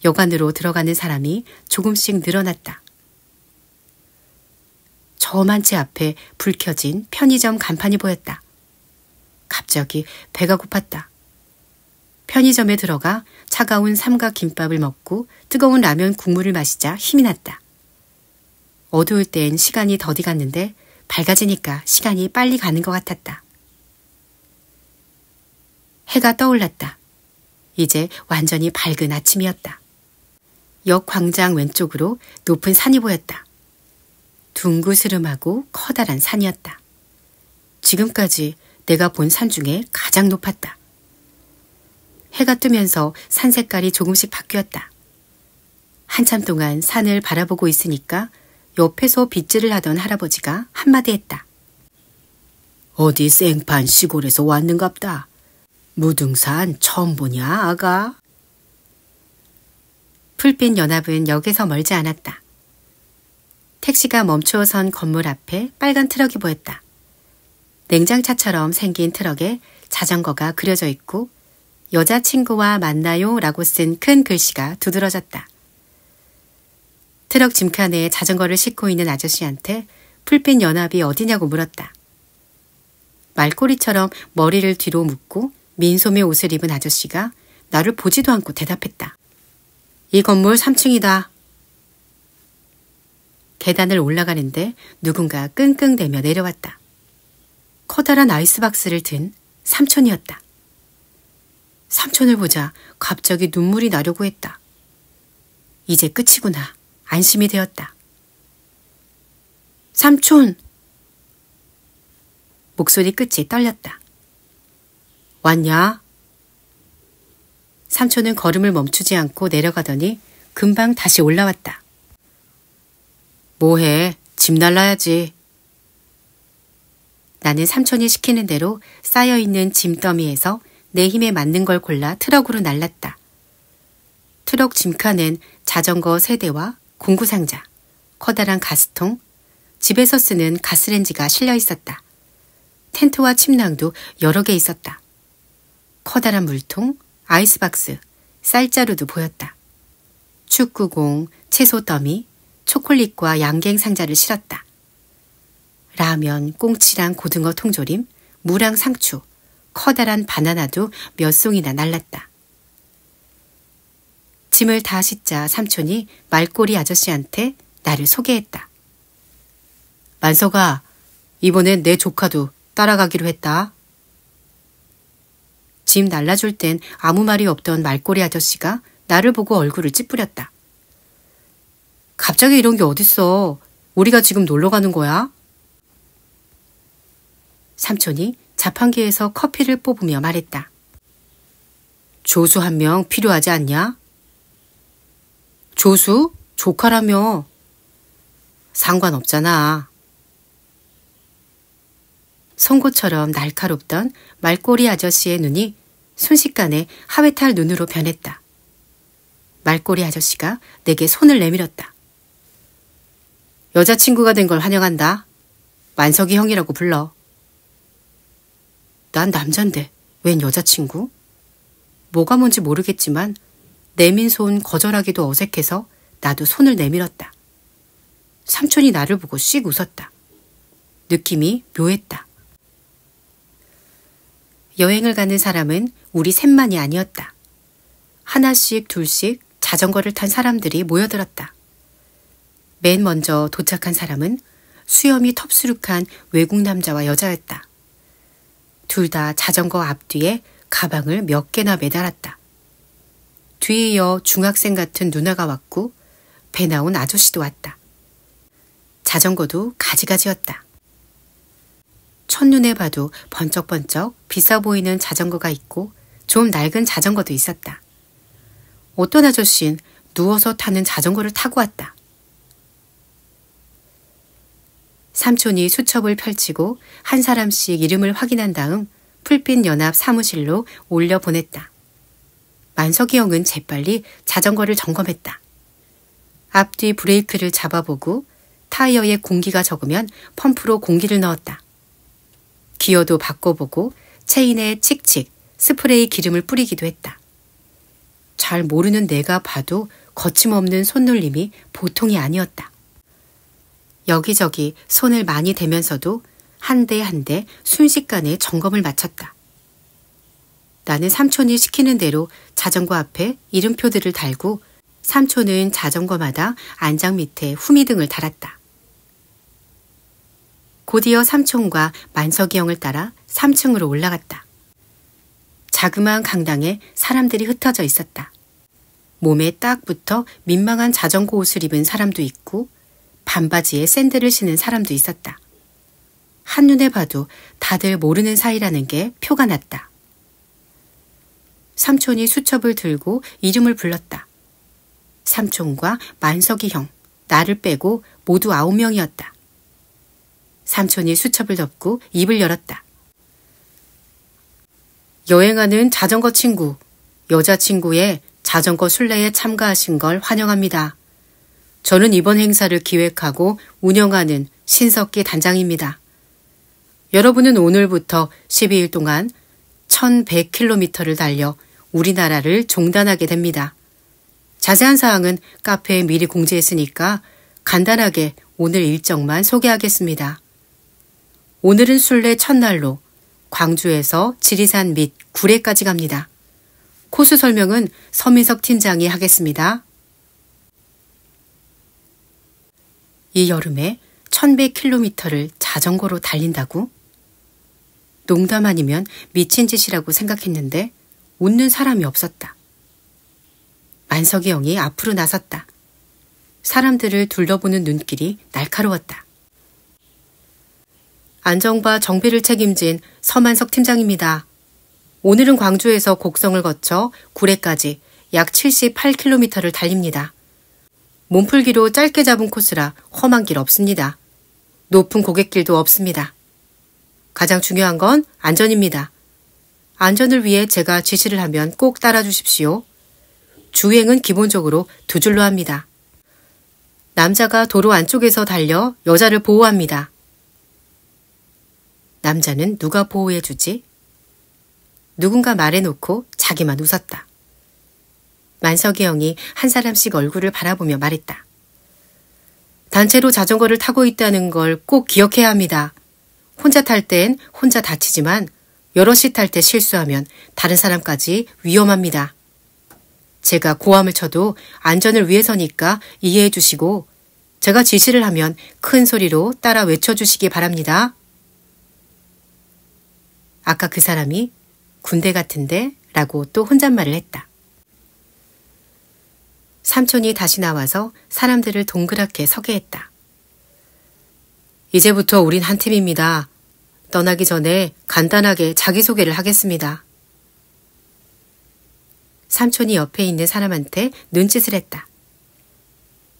A: 여관으로 들어가는 사람이 조금씩 늘어났다. 저만치 앞에 불 켜진 편의점 간판이 보였다. 갑자기 배가 고팠다. 편의점에 들어가 차가운 삼각김밥을 먹고 뜨거운 라면 국물을 마시자 힘이 났다. 어두울 땐 시간이 더디 갔는데 밝아지니까 시간이 빨리 가는 것 같았다. 해가 떠올랐다. 이제 완전히 밝은 아침이었다. 역 광장 왼쪽으로 높은 산이 보였다. 둥그스름하고 커다란 산이었다. 지금까지 내가 본 산 중에 가장 높았다. 해가 뜨면서 산 색깔이 조금씩 바뀌었다. 한참 동안 산을 바라보고 있으니까 옆에서 빗질을 하던 할아버지가 한마디 했다. 어디 생판 시골에서 왔는갑다. 무등산 처음 보냐, 아가? 풀빛 연합은 역에서 멀지 않았다. 택시가 멈추어선 건물 앞에 빨간 트럭이 보였다. 냉장차처럼 생긴 트럭에 자전거가 그려져 있고 여자친구와 만나요 라고 쓴 큰 글씨가 두드러졌다. 트럭 짐칸에 자전거를 싣고 있는 아저씨한테 풀빛 연합이 어디냐고 물었다. 말꼬리처럼 머리를 뒤로 묶고 민소매 옷을 입은 아저씨가 나를 보지도 않고 대답했다. 이 건물 3층이다. 계단을 올라가는데 누군가 끙끙대며 내려왔다. 커다란 아이스박스를 든 삼촌이었다. 삼촌을 보자 갑자기 눈물이 나려고 했다. 이제 끝이구나. 안심이 되었다. 삼촌! 목소리 끝이 떨렸다. 왔냐? 삼촌은 걸음을 멈추지 않고 내려가더니 금방 다시 올라왔다. 뭐해? 짐 날라야지. 나는 삼촌이 시키는 대로 쌓여있는 짐더미에서 내 힘에 맞는 걸 골라 트럭으로 날랐다. 트럭 짐칸엔 자전거 3대와 공구상자, 커다란 가스통, 집에서 쓰는 가스렌지가 실려 있었다. 텐트와 침낭도 여러 개 있었다. 커다란 물통, 아이스박스, 쌀자루도 보였다. 축구공, 채소 더미, 초콜릿과 양갱 상자를 실었다. 라면, 꽁치랑 고등어 통조림, 무랑 상추, 커다란 바나나도 몇 송이나 날랐다. 짐을 다 싣자 삼촌이 말꼬리 아저씨한테 나를 소개했다. 만석아, 이번엔 내 조카도 따라가기로 했다. 짐 날라줄 땐 아무 말이 없던 말꼬리 아저씨가 나를 보고 얼굴을 찌푸렸다. 갑자기 이런 게 어딨어. 우리가 지금 놀러 가는 거야? 삼촌이 자판기에서 커피를 뽑으며 말했다. 조수 1명 필요하지 않냐? 조수? 조카라며. 상관없잖아. 송곳처럼 날카롭던 말꼬리 아저씨의 눈이 순식간에 하회탈 눈으로 변했다. 말꼬리 아저씨가 내게 손을 내밀었다. 여자친구가 된 걸 환영한다. 만석이 형이라고 불러. 난 남잔데 웬 여자친구? 뭐가 뭔지 모르겠지만 내민 손 거절하기도 어색해서 나도 손을 내밀었다. 삼촌이 나를 보고 씩 웃었다. 느낌이 묘했다. 여행을 가는 사람은 우리 셋만이 아니었다. 하나씩 둘씩 자전거를 탄 사람들이 모여들었다. 맨 먼저 도착한 사람은 수염이 텁수룩한 외국 남자와 여자였다. 둘 다 자전거 앞뒤에 가방을 몇 개나 매달았다. 뒤에 이어 중학생 같은 누나가 왔고 배 나온 아저씨도 왔다. 자전거도 가지가지였다. 첫눈에 봐도 번쩍번쩍 비싸 보이는 자전거가 있고 좀 낡은 자전거도 있었다. 어떤 아저씨는 누워서 타는 자전거를 타고 왔다. 삼촌이 수첩을 펼치고 한 사람씩 이름을 확인한 다음 풀빛연합 사무실로 올려보냈다. 만석이 형은 재빨리 자전거를 점검했다. 앞뒤 브레이크를 잡아보고 타이어에 공기가 적으면 펌프로 공기를 넣었다. 기어도 바꿔보고 체인에 칙칙 스프레이 기름을 뿌리기도 했다. 잘 모르는 내가 봐도 거침없는 손놀림이 보통이 아니었다. 여기저기 손을 많이 대면서도 한 대 한 대 순식간에 점검을 마쳤다. 나는 삼촌이 시키는 대로 자전거 앞에 이름표들을 달고 삼촌은 자전거마다 안장 밑에 후미등을 달았다. 곧이어 삼촌과 만석이 형을 따라 3층으로 올라갔다. 자그마한 강당에 사람들이 흩어져 있었다. 몸에 딱 붙어 민망한 자전거 옷을 입은 사람도 있고 반바지에 샌들을 신은 사람도 있었다. 한눈에 봐도 다들 모르는 사이라는 게 표가 났다. 삼촌이 수첩을 들고 이름을 불렀다. 삼촌과 만석이 형, 나를 빼고 모두 9명이었다. 삼촌이 수첩을 덮고 입을 열었다. 여행하는 자전거 친구, 여자친구의 자전거 순례에 참가하신 걸 환영합니다. 저는 이번 행사를 기획하고 운영하는 신석기 단장입니다. 여러분은 오늘부터 12일 동안 1100km를 달려 우리나라를 종단하게 됩니다. 자세한 사항은 카페에 미리 공지했으니까 간단하게 오늘 일정만 소개하겠습니다. 오늘은 순례 첫날로 광주에서 지리산 및 구례까지 갑니다. 코스 설명은 서민석 팀장이 하겠습니다. 이 여름에 1100km를 자전거로 달린다고? 농담 아니면 미친 짓이라고 생각했는데 웃는 사람이 없었다. 만석이 형이 앞으로 나섰다. 사람들을 둘러보는 눈길이 날카로웠다. 안정과 정비를 책임진 서만석 팀장입니다. 오늘은 광주에서 곡성을 거쳐 구례까지 약 78km를 달립니다. 몸풀기로 짧게 잡은 코스라 험한 길 없습니다. 높은 고갯길도 없습니다. 가장 중요한 건 안전입니다. 안전을 위해 제가 지시를 하면 꼭 따라 주십시오. 주행은 기본적으로 두 줄로 합니다. 남자가 도로 안쪽에서 달려 여자를 보호합니다. 남자는 누가 보호해주지? 누군가 말해놓고 자기만 웃었다. 만석이 형이 한 사람씩 얼굴을 바라보며 말했다. 단체로 자전거를 타고 있다는 걸 꼭 기억해야 합니다. 혼자 탈 땐 혼자 다치지만 여럿이 탈 때 실수하면 다른 사람까지 위험합니다. 제가 고함을 쳐도 안전을 위해서니까 이해해 주시고 제가 지시를 하면 큰 소리로 따라 외쳐주시기 바랍니다. 아까 그 사람이 군대 같은데? 라고 또 혼잣말을 했다. 삼촌이 다시 나와서 사람들을 동그랗게 서게 했다. 이제부터 우린 한 팀입니다. 떠나기 전에 간단하게 자기소개를 하겠습니다. 삼촌이 옆에 있는 사람한테 눈짓을 했다.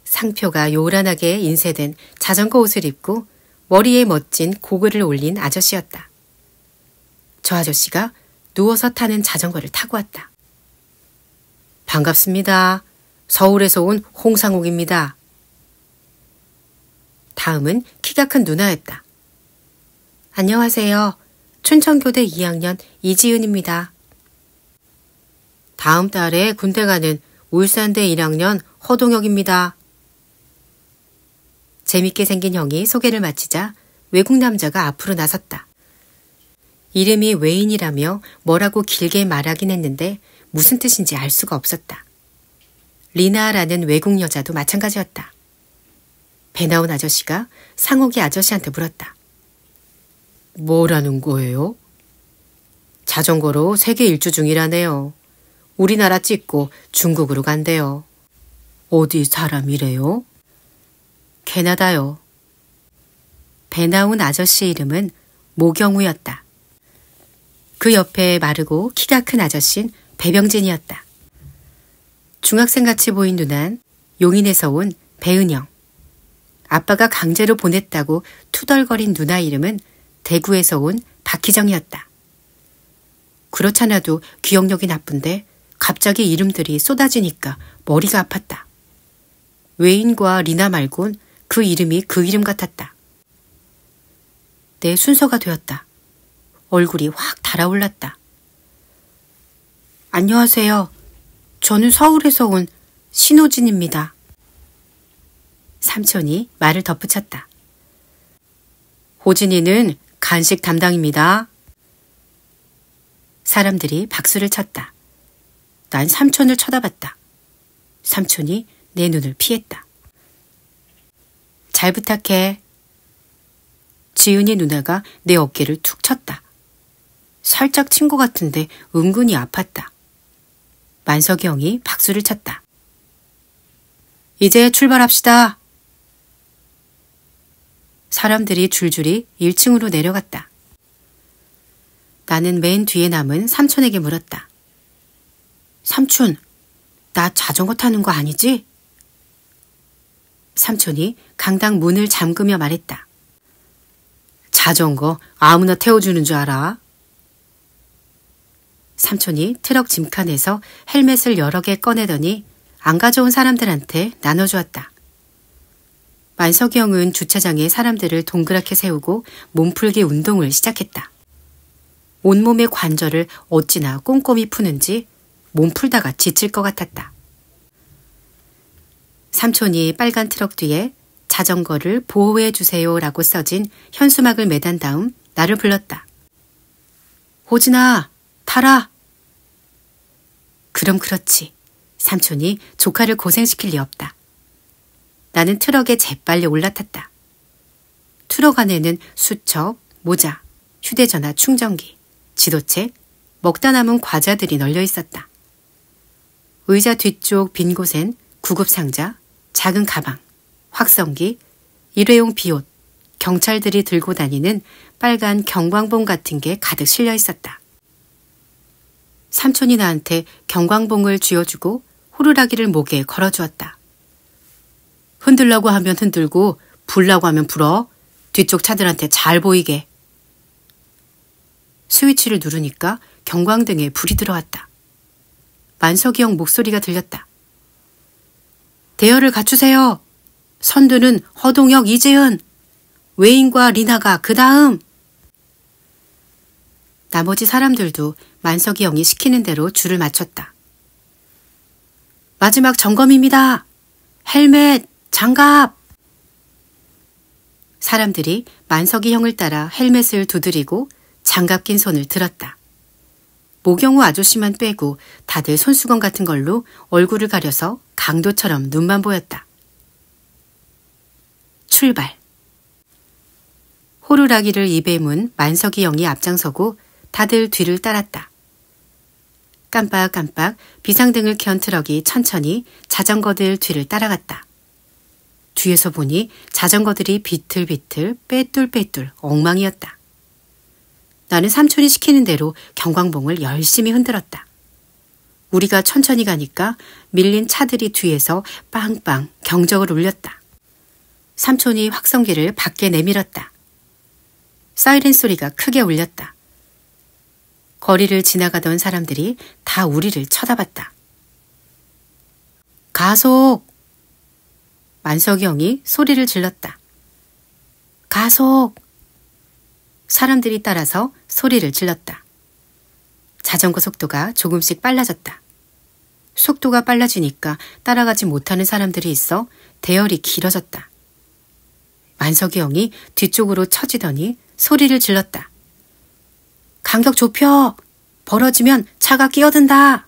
A: 상표가 요란하게 인쇄된 자전거 옷을 입고 머리에 멋진 고글을 올린 아저씨였다. 저 아저씨가 누워서 타는 자전거를 타고 왔다. 반갑습니다. 서울에서 온 홍상욱입니다. 다음은 키가 큰 누나였다. 안녕하세요. 춘천교대 2학년 이지은입니다. 다음 달에 군대 가는 울산대 1학년 허동혁입니다. 재밌게 생긴 형이 소개를 마치자 외국 남자가 앞으로 나섰다. 이름이 웨인이라며 뭐라고 길게 말하긴 했는데 무슨 뜻인지 알 수가 없었다. 리나라는 외국 여자도 마찬가지였다. 배 나온 아저씨가 상욱이 아저씨한테 물었다. 뭐라는 거예요? 자전거로 세계 일주 중이라네요. 우리나라 찍고 중국으로 간대요. 어디 사람이래요? 캐나다요. 배 나온 아저씨 이름은 모경우였다. 그 옆에 마르고 키가 큰 아저씨는 배병진이었다. 중학생같이 보인 누난 용인에서 온 배은영. 아빠가 강제로 보냈다고 투덜거린 누나 이름은 대구에서 온 박희정이었다. 그렇잖아도 기억력이 나쁜데 갑자기 이름들이 쏟아지니까 머리가 아팠다. 웨인과 리나 말곤 그 이름이 그 이름 같았다. 내 순서가 되었다. 얼굴이 확 달아올랐다. 안녕하세요. 저는 서울에서 온 신호진입니다. 삼촌이 말을 덧붙였다. 호진이는 간식 담당입니다. 사람들이 박수를 쳤다. 난 삼촌을 쳐다봤다. 삼촌이 내 눈을 피했다. 잘 부탁해. 지은이 누나가 내 어깨를 툭 쳤다. 살짝 친 것 같은데 은근히 아팠다. 만석이 형이 박수를 쳤다. 이제 출발합시다. 사람들이 줄줄이 1층으로 내려갔다. 나는 맨 뒤에 남은 삼촌에게 물었다. 삼촌, 나 자전거 타는 거 아니지? 삼촌이 강당 문을 잠그며 말했다. 자전거 아무나 태워주는 줄 알아? 삼촌이 트럭 짐칸에서 헬멧을 여러 개 꺼내더니 안 가져온 사람들한테 나눠주었다. 만석이 형은 주차장에 사람들을 동그랗게 세우고 몸풀기 운동을 시작했다. 온몸의 관절을 어찌나 꼼꼼히 푸는지 몸 풀다가 지칠 것 같았다. 삼촌이 빨간 트럭 뒤에 자전거를 보호해 주세요라고 써진 현수막을 매단 다음 나를 불렀다. 호진아, 타라. 그럼 그렇지. 삼촌이 조카를 고생시킬 리 없다. 나는 트럭에 재빨리 올라탔다. 트럭 안에는 수첩, 모자, 휴대전화 충전기, 지도책, 먹다 남은 과자들이 널려 있었다. 의자 뒤쪽 빈 곳엔 구급상자, 작은 가방, 확성기, 일회용 비옷, 경찰들이 들고 다니는 빨간 경광봉 같은 게 가득 실려 있었다. 삼촌이 나한테 경광봉을 쥐어주고 호루라기를 목에 걸어주었다. 흔들라고 하면 흔들고 불라고 하면 불어. 뒤쪽 차들한테 잘 보이게. 스위치를 누르니까 경광등에 불이 들어왔다. 만석이 형 목소리가 들렸다. 대열을 갖추세요. 선두는 허동혁, 이재은. 웨인과 리나가 그 다음. 나머지 사람들도 만석이 형이 시키는 대로 줄을 맞췄다. 마지막 점검입니다. 헬멧, 장갑. 사람들이 만석이 형을 따라 헬멧을 두드리고 장갑 낀 손을 들었다. 모경우 아저씨만 빼고 다들 손수건 같은 걸로 얼굴을 가려서 강도처럼 눈만 보였다. 출발. 호루라기를 입에 문 만석이 형이 앞장서고 다들 뒤를 따랐다. 깜빡깜빡 비상등을 켠 트럭이 천천히 자전거들 뒤를 따라갔다. 뒤에서 보니 자전거들이 비틀비틀 빼뚤빼뚤 엉망이었다. 나는 삼촌이 시키는 대로 경광봉을 열심히 흔들었다. 우리가 천천히 가니까 밀린 차들이 뒤에서 빵빵 경적을 울렸다. 삼촌이 확성기를 밖에 내밀었다. 사이렌 소리가 크게 울렸다. 거리를 지나가던 사람들이 다 우리를 쳐다봤다. 가속! 만석이 형이 소리를 질렀다. 가속! 사람들이 따라서 소리를 질렀다. 자전거 속도가 조금씩 빨라졌다. 속도가 빨라지니까 따라가지 못하는 사람들이 있어 대열이 길어졌다. 만석이 형이 뒤쪽으로 처지더니 소리를 질렀다. 간격 좁혀! 벌어지면 차가 끼어든다!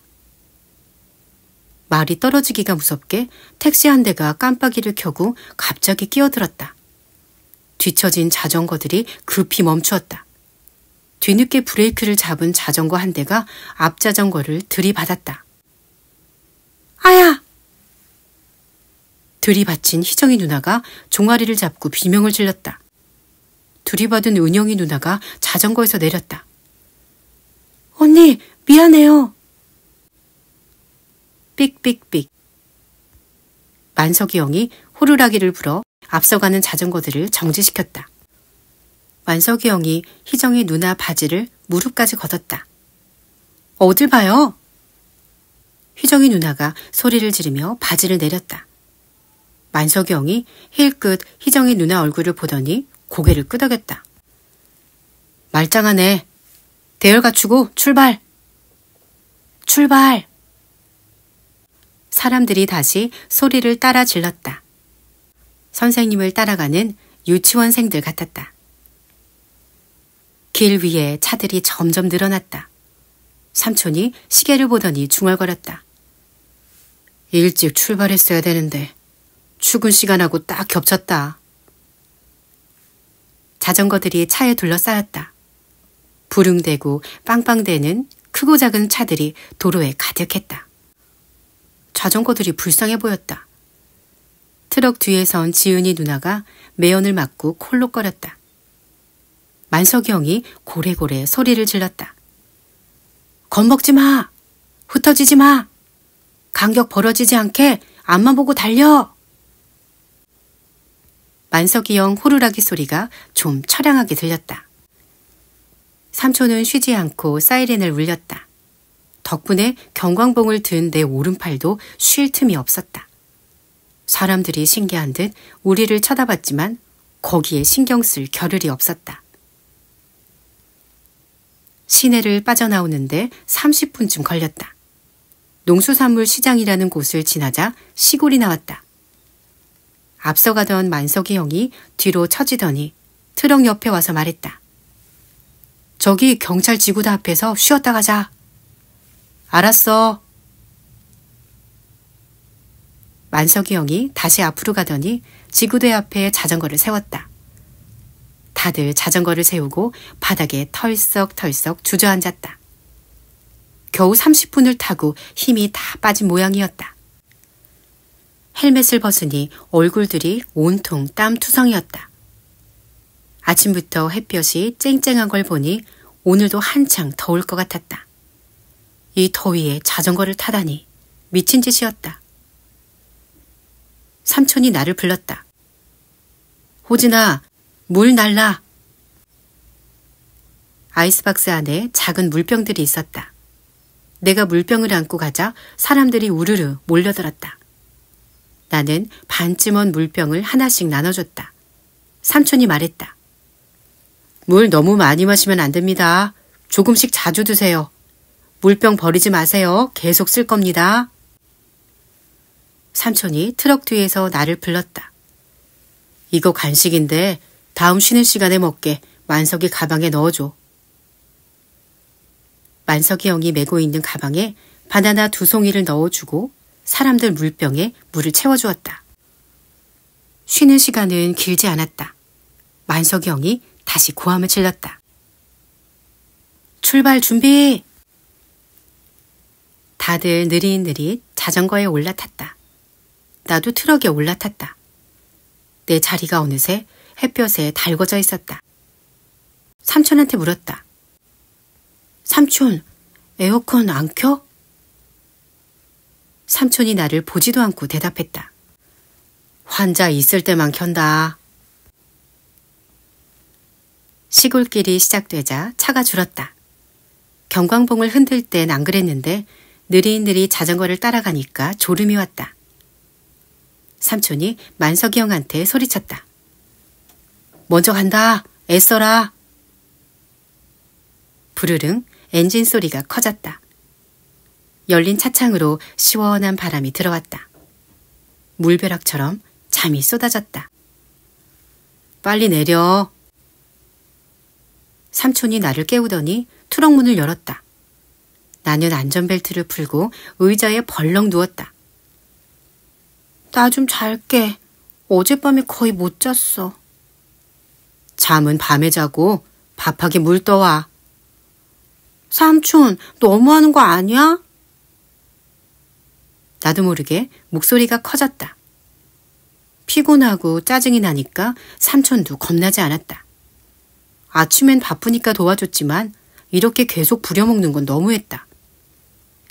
A: 말이 떨어지기가 무섭게 택시 한 대가 깜빡이를 켜고 갑자기 끼어들었다. 뒤처진 자전거들이 급히 멈추었다. 뒤늦게 브레이크를 잡은 자전거 한 대가 앞자전거를 들이받았다. 아야! 들이받친 희정이 누나가 종아리를 잡고 비명을 질렀다. 들이받은 은영이 누나가 자전거에서 내렸다. 언니, 미안해요. 삑삑삑. 만석이 형이 호루라기를 불어 앞서가는 자전거들을 정지시켰다. 만석이 형이 희정이 누나 바지를 무릎까지 걷었다. 어딜 봐요? 휘정이 누나가 소리를 지르며 바지를 내렸다. 만석이 형이 힐끗 희정이 누나 얼굴을 보더니 고개를 끄덕였다. 말짱하네. 대열 갖추고 출발! 출발! 사람들이 다시 소리를 따라 질렀다. 선생님을 따라가는 유치원생들 같았다. 길 위에 차들이 점점 늘어났다. 삼촌이 시계를 보더니 중얼거렸다. 일찍 출발했어야 되는데 출근 시간하고 딱 겹쳤다. 자전거들이 차에 둘러싸였다. 부릉대고 빵빵대는 크고 작은 차들이 도로에 가득했다. 자전거들이 불쌍해 보였다. 트럭 뒤에 선 지은이 누나가 매연을 맞고 콜록거렸다. 만석이 형이 고래고래 소리를 질렀다. 겁먹지 마! 흩어지지 마! 간격 벌어지지 않게 앞만 보고 달려! 만석이 형 호루라기 소리가 좀 처량하게 들렸다. 삼촌은 쉬지 않고 사이렌을 울렸다. 덕분에 경광봉을 든 내 오른팔도 쉴 틈이 없었다. 사람들이 신기한 듯 우리를 쳐다봤지만 거기에 신경 쓸 겨를이 없었다. 시내를 빠져나오는데 30분쯤 걸렸다. 농수산물 시장이라는 곳을 지나자 시골이 나왔다. 앞서가던 만석이 형이 뒤로 처지더니 트럭 옆에 와서 말했다. 저기 경찰 지구대 앞에서 쉬었다 가자. 알았어. 만석이 형이 다시 앞으로 가더니 지구대 앞에 자전거를 세웠다. 다들 자전거를 세우고 바닥에 털썩털썩 주저앉았다. 겨우 30분을 타고 힘이 다 빠진 모양이었다. 헬멧을 벗으니 얼굴들이 온통 땀투성이었다. 아침부터 햇볕이 쨍쨍한 걸 보니 오늘도 한창 더울 것 같았다. 이 더위에 자전거를 타다니 미친 짓이었다. 삼촌이 나를 불렀다. 호진아, 물 날라. 아이스박스 안에 작은 물병들이 있었다. 내가 물병을 안고 가자 사람들이 우르르 몰려들었다. 나는 반쯤원 물병을 하나씩 나눠줬다. 삼촌이 말했다. 물 너무 많이 마시면 안 됩니다. 조금씩 자주 드세요. 물병 버리지 마세요. 계속 쓸 겁니다. 삼촌이 트럭 뒤에서 나를 불렀다. 이거 간식인데 다음 쉬는 시간에 먹게 만석이 가방에 넣어줘. 만석이 형이 메고 있는 가방에 바나나 2송이를 넣어주고 사람들 물병에 물을 채워주었다. 쉬는 시간은 길지 않았다. 만석이 형이 다시 고함을 질렀다. 출발 준비! 다들 느릿느릿 자전거에 올라탔다. 나도 트럭에 올라탔다. 내 자리가 어느새 햇볕에 달궈져 있었다. 삼촌한테 물었다. 삼촌, 에어컨 안 켜? 삼촌이 나를 보지도 않고 대답했다. 환자 있을 때만 켠다. 시골길이 시작되자 차가 줄었다. 경광봉을 흔들 땐 안 그랬는데 느릿느릿 자전거를 따라가니까 졸음이 왔다. 삼촌이 만석이 형한테 소리쳤다. 먼저 간다. 애써라. 부르릉 엔진 소리가 커졌다. 열린 차창으로 시원한 바람이 들어왔다. 물벼락처럼 잠이 쏟아졌다. 빨리 내려. 삼촌이 나를 깨우더니 트럭 문을 열었다. 나는 안전벨트를 풀고 의자에 벌렁 누웠다. 나 좀 잘게. 어젯밤에 거의 못 잤어. 잠은 밤에 자고 밥하게 물 떠와. 삼촌, 너무하는 거 아니야? 나도 모르게 목소리가 커졌다. 피곤하고 짜증이 나니까 삼촌도 겁나지 않았다. 아침엔 바쁘니까 도와줬지만 이렇게 계속 부려먹는 건 너무했다.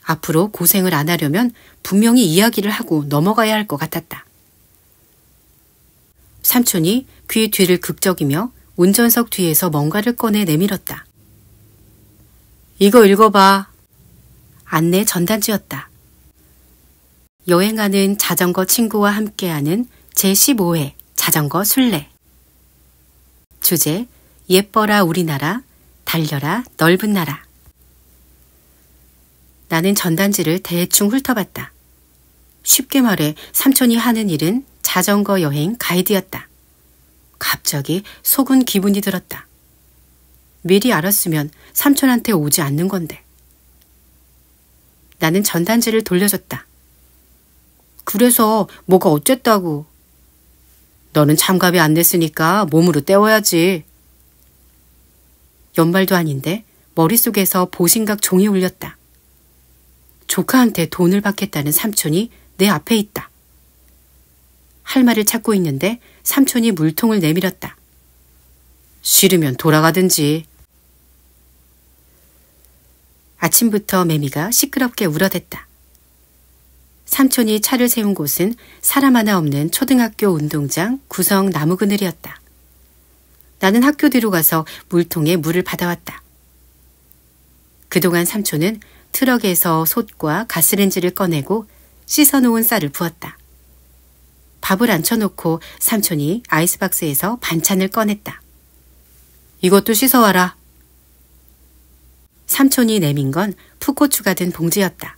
A: 앞으로 고생을 안 하려면 분명히 이야기를 하고 넘어가야 할 것 같았다. 삼촌이 귀 뒤를 극적이며 운전석 뒤에서 뭔가를 꺼내 내밀었다. 이거 읽어봐. 안내 전단지였다. 여행하는 자전거 친구와 함께하는 제15회 자전거 순례. 주제 예뻐라 우리나라, 달려라 넓은 나라. 나는 전단지를 대충 훑어봤다. 쉽게 말해 삼촌이 하는 일은 자전거 여행 가이드였다. 갑자기 속은 기분이 들었다. 미리 알았으면 삼촌한테 오지 않는 건데. 나는 전단지를 돌려줬다. 그래서 뭐가 어쨌다고. 너는 참가비 안 냈으니까 몸으로 때워야지. 연말도 아닌데 머릿속에서 보신각 종이 울렸다. 조카한테 돈을 받겠다는 삼촌이 내 앞에 있다. 할 말을 찾고 있는데 삼촌이 물통을 내밀었다. 싫으면 돌아가든지. 아침부터 매미가 시끄럽게 울어댔다. 삼촌이 차를 세운 곳은 사람 하나 없는 초등학교 운동장 구석 나무 그늘이었다. 나는 학교 뒤로 가서 물통에 물을 받아왔다. 그동안 삼촌은 트럭에서 솥과 가스렌지를 꺼내고 씻어놓은 쌀을 부었다. 밥을 앉혀놓고 삼촌이 아이스박스에서 반찬을 꺼냈다. 이것도 씻어와라. 삼촌이 내민 건 풋고추가 든 봉지였다.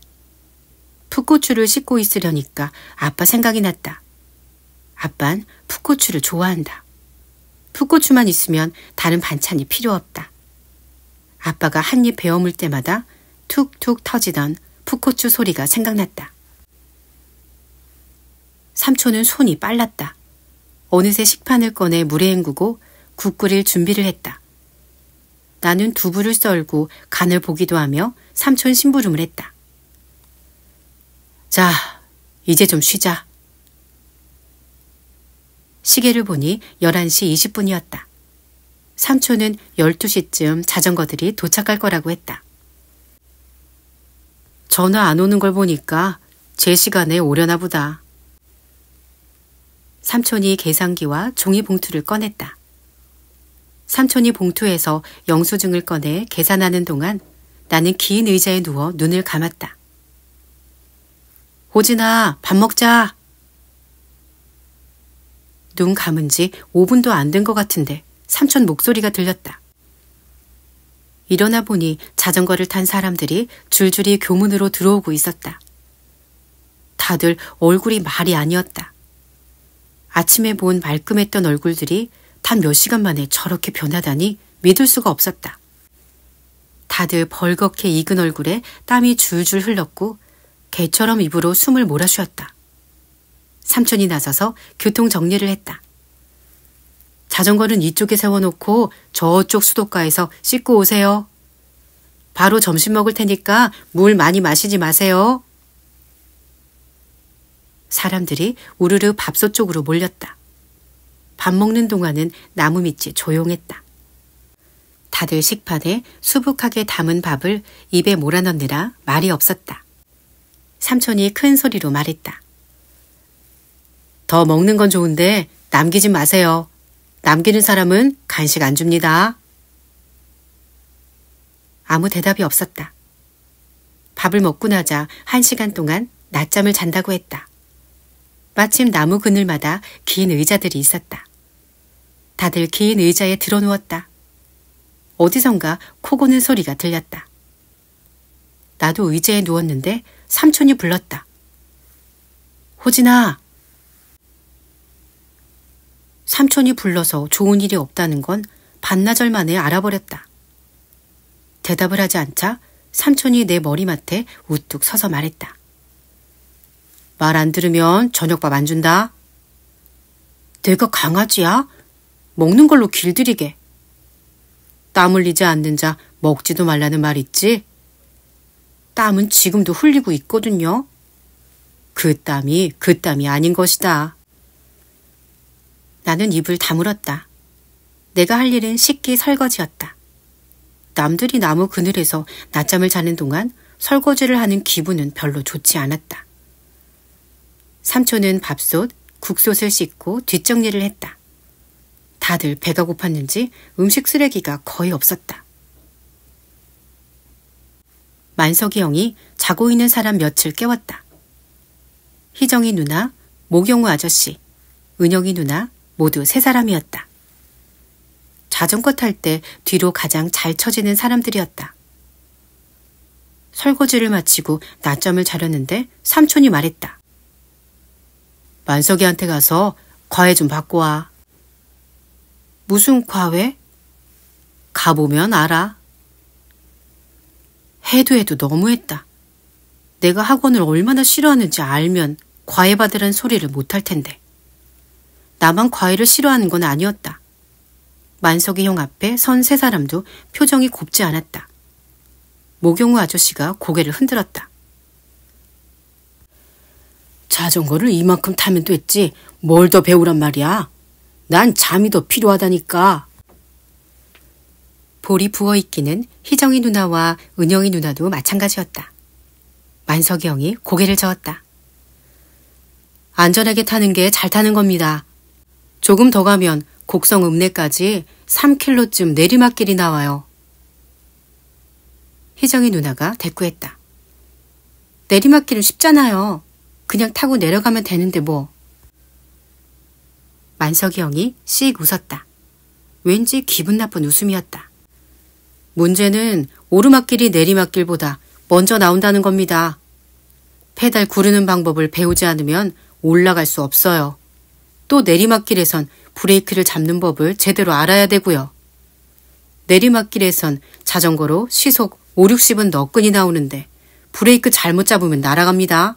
A: 풋고추를 씻고 있으려니까 아빠 생각이 났다. 아빤 풋고추를 좋아한다. 풋고추만 있으면 다른 반찬이 필요 없다. 아빠가 한 입 베어 물 때마다 툭툭 터지던 풋고추 소리가 생각났다. 삼촌은 손이 빨랐다. 어느새 식판을 꺼내 물에 헹구고 국 끓일 준비를 했다. 나는 두부를 썰고 간을 보기도 하며 삼촌 심부름을 했다. 자, 이제 좀 쉬자. 시계를 보니 11시 20분이었다. 삼촌은 12시쯤 자전거들이 도착할 거라고 했다. 전화 안 오는 걸 보니까 제 시간에 오려나 보다. 삼촌이 계산기와 종이 봉투를 꺼냈다. 삼촌이 봉투에서 영수증을 꺼내 계산하는 동안 나는 긴 의자에 누워 눈을 감았다. 호진아, 밥 먹자. 눈 감은 지 5분도 안 된 것 같은데 삼촌 목소리가 들렸다. 일어나 보니 자전거를 탄 사람들이 줄줄이 교문으로 들어오고 있었다. 다들 얼굴이 말이 아니었다. 아침에 본 말끔했던 얼굴들이 단 몇 시간 만에 저렇게 변하다니 믿을 수가 없었다. 다들 벌겋게 익은 얼굴에 땀이 줄줄 흘렀고 개처럼 입으로 숨을 몰아쉬었다. 삼촌이 나서서 교통 정리를 했다. 자전거는 이쪽에 세워놓고 저쪽 수도가에서 씻고 오세요. 바로 점심 먹을 테니까 물 많이 마시지 마세요. 사람들이 우르르 밥솥 쪽으로 몰렸다. 밥 먹는 동안은 나무 밑이 조용했다. 다들 식판에 수북하게 담은 밥을 입에 몰아넣느라 말이 없었다. 삼촌이 큰 소리로 말했다. 더 먹는 건 좋은데 남기지 마세요. 남기는 사람은 간식 안 줍니다. 아무 대답이 없었다. 밥을 먹고 나자 1시간 동안 낮잠을 잔다고 했다. 마침 나무 그늘마다 긴 의자들이 있었다. 다들 긴 의자에 드러누웠다. 어디선가 코 고는 소리가 들렸다. 나도 의자에 누웠는데 삼촌이 불렀다. 호진아. 삼촌이 불러서 좋은 일이 없다는 건 반나절 만에 알아버렸다. 대답을 하지 않자 삼촌이 내 머리맡에 우뚝 서서 말했다. 말 안 들으면 저녁밥 안 준다. 내가 강아지야? 먹는 걸로 길들이게. 땀 흘리지 않는 자 먹지도 말라는 말 있지? 땀은 지금도 흘리고 있거든요. 그 땀이 아닌 것이다. 나는 입을 다물었다. 내가 할 일은 식기 설거지였다. 남들이 나무 그늘에서 낮잠을 자는 동안 설거지를 하는 기분은 별로 좋지 않았다. 삼촌은 밥솥, 국솥을 씻고 뒷정리를 했다. 다들 배가 고팠는지 음식 쓰레기가 거의 없었다. 만석이 형이 자고 있는 사람 며칠 깨웠다. 희정이 누나, 모경우 아저씨, 은영이 누나 모두 3사람이었다. 자전거 탈 때 뒤로 가장 잘 처지는 사람들이었다. 설거지를 마치고 낮잠을 자려는데 삼촌이 말했다. 만석이한테 가서 과외 좀 받고 와. 무슨 과외? 가보면 알아. 해도 너무했다. 내가 학원을 얼마나 싫어하는지 알면 과외 받으라는 소리를 못할 텐데. 나만 과외를 싫어하는 건 아니었다. 만석이 형 앞에 선 3사람도 표정이 곱지 않았다. 모경우 아저씨가 고개를 흔들었다. 자전거를 이만큼 타면 됐지 뭘 더 배우란 말이야. 난 잠이 더 필요하다니까. 볼이 부어있기는 희정이 누나와 은영이 누나도 마찬가지였다. 만석이 형이 고개를 저었다. 안전하게 타는 게 잘 타는 겁니다. 조금 더 가면 곡성 읍내까지 3km쯤 내리막길이 나와요. 희정이 누나가 대꾸했다. 내리막길은 쉽잖아요. 그냥 타고 내려가면 되는데 뭐. 만석이 형이 씩 웃었다. 왠지 기분 나쁜 웃음이었다. 문제는 오르막길이 내리막길보다 먼저 나온다는 겁니다. 페달 구르는 방법을 배우지 않으면 올라갈 수 없어요. 또 내리막길에선 브레이크를 잡는 법을 제대로 알아야 되고요. 내리막길에선 자전거로 시속 5, 60은 너끈히 나오는데 브레이크 잘못 잡으면 날아갑니다.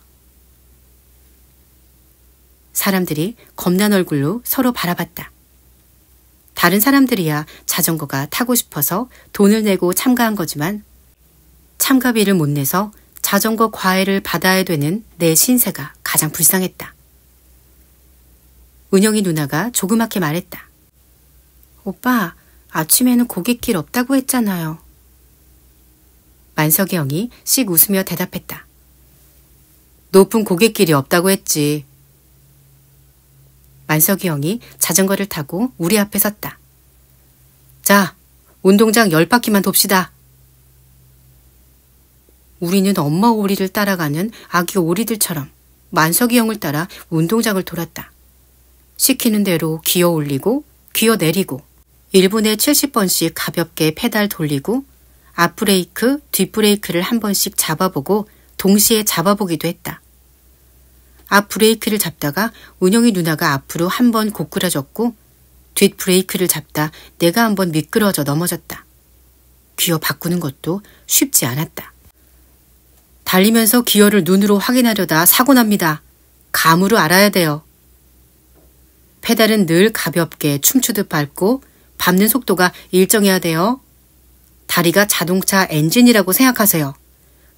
A: 사람들이 겁난 얼굴로 서로 바라봤다. 다른 사람들이야 자전거가 타고 싶어서 돈을 내고 참가한 거지만 참가비를 못 내서 자전거 과외를 받아야 되는 내 신세가 가장 불쌍했다. 은영이 누나가 조그맣게 말했다. 오빠, 아침에는 고갯길 없다고 했잖아요. 만석이 형이 씩 웃으며 대답했다. 높은 고갯길이 없다고 했지. 만석이 형이 자전거를 타고 우리 앞에 섰다. 자, 운동장 10바퀴만 돕시다. 우리는 엄마 오리를 따라가는 아기 오리들처럼 만석이 형을 따라 운동장을 돌았다. 시키는 대로 기어 올리고 기어 내리고 1분에 70번씩 가볍게 페달 돌리고 앞브레이크, 뒷브레이크를 한 번씩 잡아보고 동시에 잡아보기도 했다. 앞브레이크를 잡다가 은영이 누나가 앞으로 한 번 고꾸라졌고 뒷브레이크를 잡다 내가 한 번 미끄러져 넘어졌다. 기어 바꾸는 것도 쉽지 않았다. 달리면서 기어를 눈으로 확인하려다 사고 납니다. 감으로 알아야 돼요. 페달은 늘 가볍게 춤추듯 밟고 밟는 속도가 일정해야 돼요. 다리가 자동차 엔진이라고 생각하세요.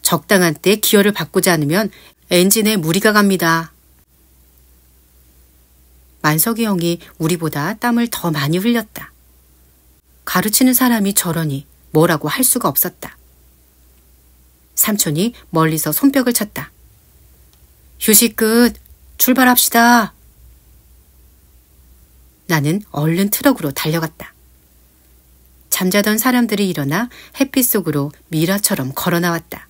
A: 적당한 때 기어를 바꾸지 않으면 엔진에 무리가 갑니다. 만석이 형이 우리보다 땀을 더 많이 흘렸다. 가르치는 사람이 저러니 뭐라고 할 수가 없었다. 삼촌이 멀리서 손뼉을 쳤다. 휴식 끝! 출발합시다! 나는 얼른 트럭으로 달려갔다. 잠자던 사람들이 일어나 햇빛 속으로 미라처럼 걸어 나왔다.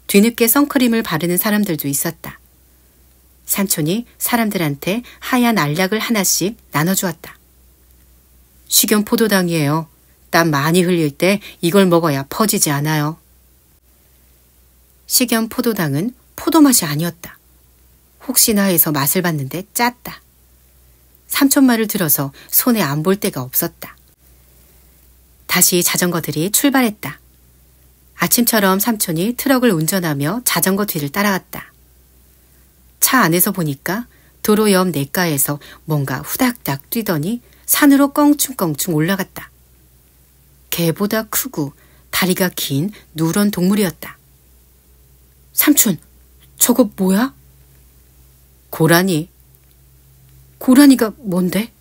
A: 뒤늦게 선크림을 바르는 사람들도 있었다. 삼촌이 사람들한테 하얀 알약을 하나씩 나눠주었다. 식염 포도당이에요. 땀 많이 흘릴 때 이걸 먹어야 퍼지지 않아요. 식염 포도당은 포도 맛이 아니었다. 혹시나 해서 맛을 봤는데 짰다. 삼촌 말을 들어서 손에 안 볼 데가 없었다. 다시 자전거들이 출발했다. 아침처럼 삼촌이 트럭을 운전하며 자전거 뒤를 따라갔다. 차 안에서 보니까 도로 옆 냇가에서 뭔가 후닥닥 뛰더니 산으로 껑충껑충 올라갔다. 개보다 크고 다리가 긴 누런 동물이었다. 삼촌, 저거 뭐야? 고라니. 고라니가 뭔데?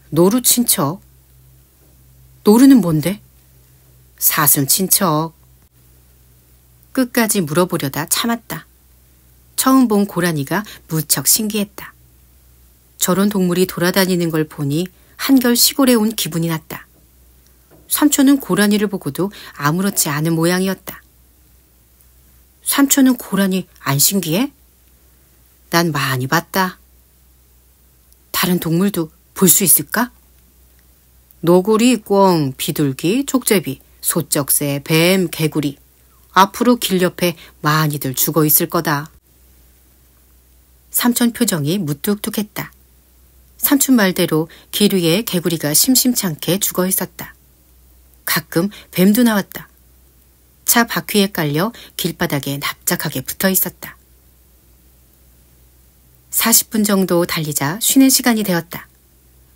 A: 노루 친척. 노루는 뭔데? 사슴 친척. 끝까지 물어보려다 참았다. 처음 본 고라니가 무척 신기했다. 저런 동물이 돌아다니는 걸 보니 한결 시골에 온 기분이 났다. 삼촌은 고라니를 보고도 아무렇지 않은 모양이었다. 삼촌은 고라니 안 신기해? 난 많이 봤다. 다른 동물도 볼 수 있을까? 노구리, 꿩, 비둘기, 족제비, 소쩍새, 뱀, 개구리. 앞으로 길 옆에 많이들 죽어 있을 거다. 삼촌 표정이 무뚝뚝했다. 삼촌 말대로 길 위에 개구리가 심심찮게 죽어 있었다. 가끔 뱀도 나왔다. 차 바퀴에 깔려 길바닥에 납작하게 붙어 있었다. 40분 정도 달리자 쉬는 시간이 되었다.